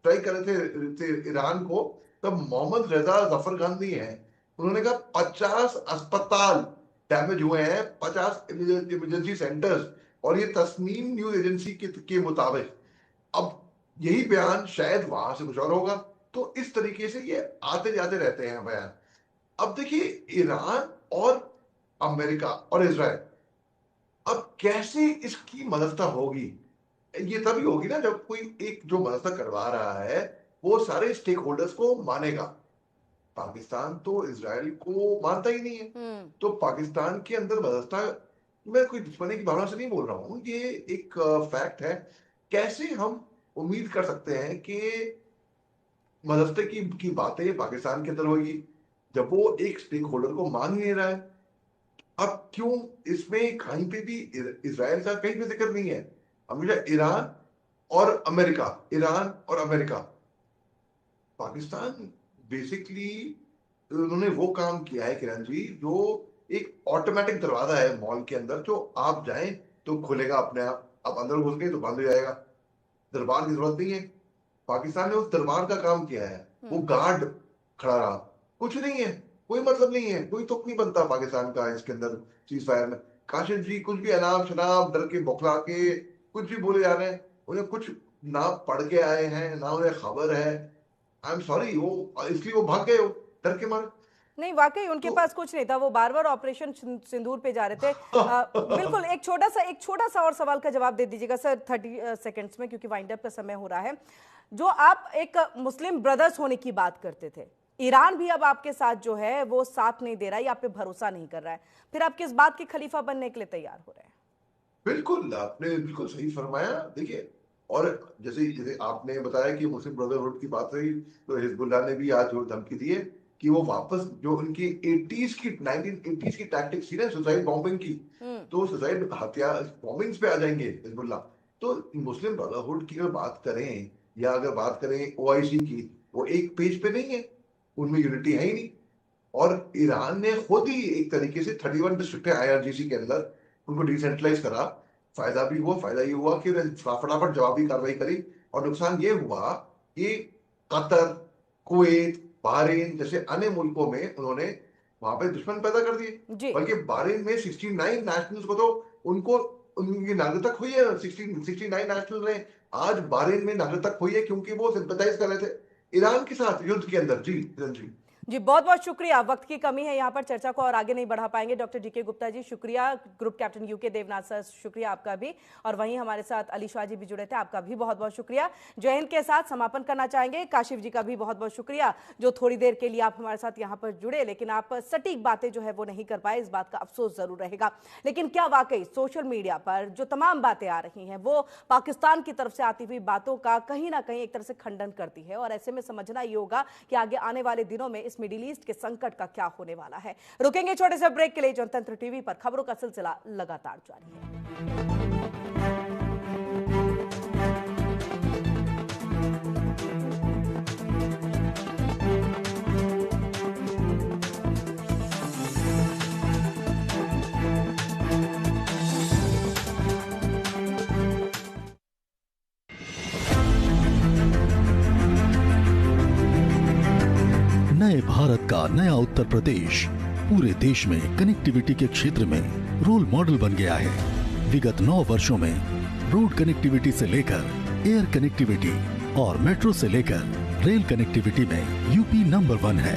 ट्राई कर रहे थे ईरान को, तब मोहम्मद रजा जफर गांधी हैं, उन्होंने कहा 50 अस्पताल डैमेज हुए हैं, 50 इमरजेंसी सेंटर्स। और ये तस्नीम न्यूज एजेंसी के मुताबिक। अब यही बयान शायद वहां से कुछ और होगा। तो इस तरीके से ये आते जाते रहते हैं बयान। अब देखिए, ईरान और अमेरिका और इजराइल, अब कैसे इसकी मदद होगी? ये तभी होगी ना जब कोई एक जो मदद करवा रहा है वो सारे स्टेक होल्डर्स को मानेगा। पाकिस्तान तो इजराइल को मानता ही नहीं है। तो पाकिस्तान के अंदर व्यवस्था, मैं कोई दुश्मनी की भावना से नहीं बोल रहा हूँ, ये एक फैक्ट है। कैसे हम उम्मीद कर सकते हैं कि मदद की बातें पाकिस्तान के अंदर होगी जब वो एक स्टेक होल्डर को मान ही नहीं रहा है? अब क्यों इसमें कहीं पे भी इजराइल का कहीं पे जिक्र नहीं है, हमेशा ईरान और अमेरिका, ईरान और अमेरिका। पाकिस्तान बेसिकली उन्होंने वो काम किया है किरण जी, जो एक ऑटोमेटिक दरवाजा है मॉल के अंदर, जो आप जाएं तो खुलेगा अपने आप अंदर घुस गए तो बंद हो जाएगा, दरबार की जरूरत नहीं है। पाकिस्तान ने उस दरबार का काम किया है, वो गार्ड खड़ा रहा, कुछ नहीं है, कोई मतलब नहीं है, कोई तुक नहीं बनता पाकिस्तान का इसके अंदर सीज फायर में। काशिफ जी कुछ भी अनाप शनाप डर के बौखला के कुछ भी बोले जा रहे हैं, उन्हें कुछ ना पढ़ के आए हैं ना उन्हें खबर है। आई एम सॉरी, वो इसलिए वो भाग गए, डर के मारे। नहीं, वाकई उनके पास कुछ नहीं था, वो बार बार ऑपरेशन सिंदूर पे जा रहे थे। बिल्कुल, एक छोटा सा और सवाल का जवाब दे दीजिएगा सर 30 सेकंड्स में, क्योंकि वाइंड अप का समय हो रहा है। जो आप एक मुस्लिम ब्रदर्स होने की बात करते थे, ईरान भी अब आपके साथ जो है वो साथ नहीं दे रहा है या आप पे भरोसा नहीं कर रहा है, फिर आप किस बात के खलीफा बनने के लिए तैयार हो रहे हैं? बिल्कुल, आपने बिल्कुल सही फरमाया। देखिए, और जैसे आपने बताया कि मुस्लिम ब्रदरहुड की बात रही, तो हिजबुल्लाह ने भी आज जो धमकी दी है कि वो वापस जो उनकी 1980s की टैक्टिक्स थी ना, सुसाइड बॉम्बिंग की, तो सुसाइड हथियार बॉम्बिंग्स पे आ जाएंगे हिजबुल्लाह। तो मुस्लिम ब्रदरहुड की अगर बात करें, या अगर बात करें ओआईसी की, वो एक पेज पे नहीं है, उनमें यूनिटी है ही नहीं। और ईरान ने खुद ही एक तरीके से 31 डिस्ट्रिक्ट है आईआरजीसी के अंदर, उनको डिसेंट्रलाइज करा। फायदा भी हुआ, फायदा ये हुआ कि फटाफट जवाबी कार्रवाई करी। और नुकसान ये हुआ कि कतर, कुवैत, बहरीन जैसे अन्य मुल्कों में उन्होंने वहां पे दुश्मन पैदा कर दिए। बल्कि बहरीन में 69 नेशनल्स को तो उनको उनकी नागरिकता हुई है। 69 नेशनल ने आज बहरीन में नागरिकता हुई है, क्योंकि वो सिंपैथाइज कर रहे थे ईरान के साथ युद्ध के अंदर। जी जी जी, बहुत बहुत शुक्रिया। वक्त की कमी है, यहाँ पर चर्चा को और आगे नहीं बढ़ा पाएंगे। डॉक्टर डीके गुप्ता जी शुक्रिया, group captain UK Devnath sir शुक्रिया आपका भी, और वहीं हमारे साथ अली शाह जी भी जुड़े थे, आपका भी बहुत बहुत शुक्रिया। जय हिंद के साथ समापन करना चाहेंगे काशिफ जी का भी बहुत बहुत शुक्रिया, जो थोड़ी देर के लिए आप हमारे साथ यहाँ पर जुड़े, लेकिन आप सटीक बातें जो है वो नहीं कर पाए, इस बात का अफसोस जरूर रहेगा। लेकिन क्या वाकई सोशल मीडिया पर जो तमाम बातें आ रही हैं वो पाकिस्तान की तरफ से आती हुई बातों का कहीं ना कहीं एक तरह से खंडन करती है, और ऐसे में समझना ये होगा कि आगे आने वाले दिनों में इस मिडिल ईस्ट के संकट का क्या होने वाला है। रुकेंगे छोटे से ब्रेक के लिए। जनतंत्र टीवी पर खबरों का सिलसिला लगातार जारी है। नए भारत का नया उत्तर प्रदेश पूरे देश में कनेक्टिविटी के क्षेत्र में रोल मॉडल बन गया है। विगत 9 वर्षों में रोड कनेक्टिविटी से लेकर एयर कनेक्टिविटी और मेट्रो से लेकर रेल कनेक्टिविटी में यूपी नंबर 1 है।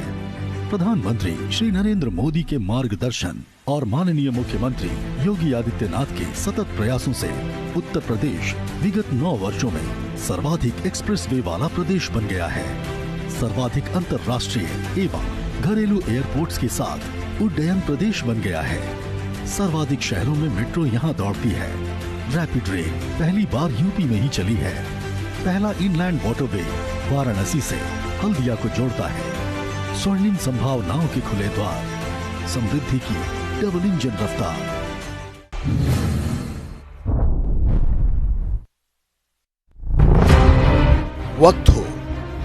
प्रधानमंत्री श्री नरेंद्र मोदी के मार्गदर्शन और माननीय मुख्यमंत्री योगी आदित्यनाथ के सतत प्रयासों से उत्तर प्रदेश विगत 9 वर्षों में सर्वाधिक एक्सप्रेसवे वाला प्रदेश बन गया है। सर्वाधिक अंतर्राष्ट्रीय एवं घरेलू एयरपोर्ट्स के साथ उड्डयन प्रदेश बन गया है। सर्वाधिक शहरों में मेट्रो यहाँ दौड़ती है। रैपिड रेल पहली बार यूपी में ही चली है। पहला इनलैंड वाटरवे वाराणसी से हल्दिया को जोड़ता है। स्वर्णिम संभावनाओं के खुले द्वार, समृद्धि की डबल इंजन रफ्तार। वक्त हो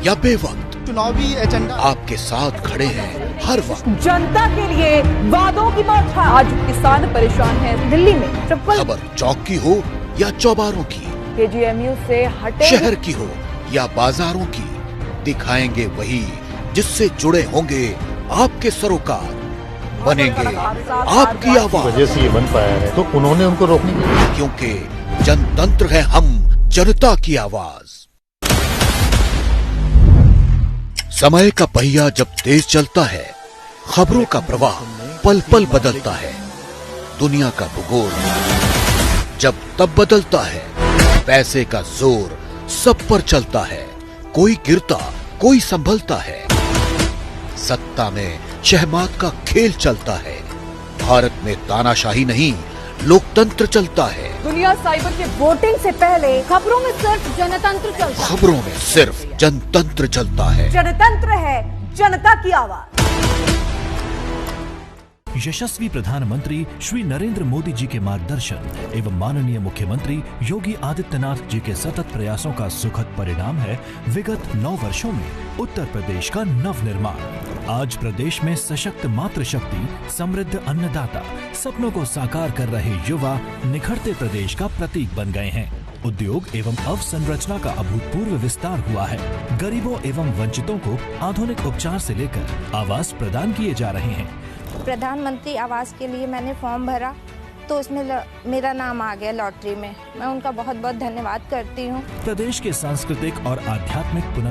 या बेवक्त, चुनावी एजेंडा आपके साथ खड़े हैं हर वक्त। जनता के लिए वादों की बौछार। आज किसान परेशान हैं दिल्ली में। खबर चौक की हो या चौबारों की, केजीएमयू से हटे शहर की हो या बाजारों की, दिखाएंगे वही जिससे जुड़े होंगे आपके सरोकार, बनेंगे आपकी आवाज। वजह से ये बन पाया है, तो उन्होंने उनको रोकने के लिए, क्योंकि जनतंत्र है हम, जनता की आवाज। समय का पहिया जब तेज चलता है, खबरों का प्रवाह पल पल बदलता है। दुनिया का भूगोल जब तब बदलता है, पैसे का जोर सब पर चलता है। कोई गिरता कोई संभलता है, सत्ता में शहमात का खेल चलता है। भारत में तानाशाही नहीं, लोकतंत्र चलता है। दुनिया साइबर के वोटिंग से पहले खबरों में सिर्फ जनतंत्र चलता है। खबरों में सिर्फ जनतंत्र चलता है। जनतंत्र है जनता की आवाज। यशस्वी प्रधानमंत्री श्री नरेंद्र मोदी जी के मार्गदर्शन एवं माननीय मुख्यमंत्री योगी आदित्यनाथ जी के सतत प्रयासों का सुखद परिणाम है विगत 9 वर्षों में उत्तर प्रदेश का नवनिर्माण। आज प्रदेश में सशक्त मातृशक्ति, समृद्ध अन्नदाता, सपनों को साकार कर रहे युवा निखरते प्रदेश का प्रतीक बन गए हैं। उद्योग एवं अवसंरचना का अभूतपूर्व विस्तार हुआ है। गरीबों एवं वंचितों को आधुनिक उपचार से लेकर आवास प्रदान किए जा रहे हैं। प्रधानमंत्री आवास के लिए मैंने फॉर्म भरा तो उसमें मेरा नाम आ गया लॉटरी में। मैं उनका बहुत बहुत धन्यवाद करती हूँ। प्रदेश के सांस्कृतिक और आध्यात्मिक पुनर्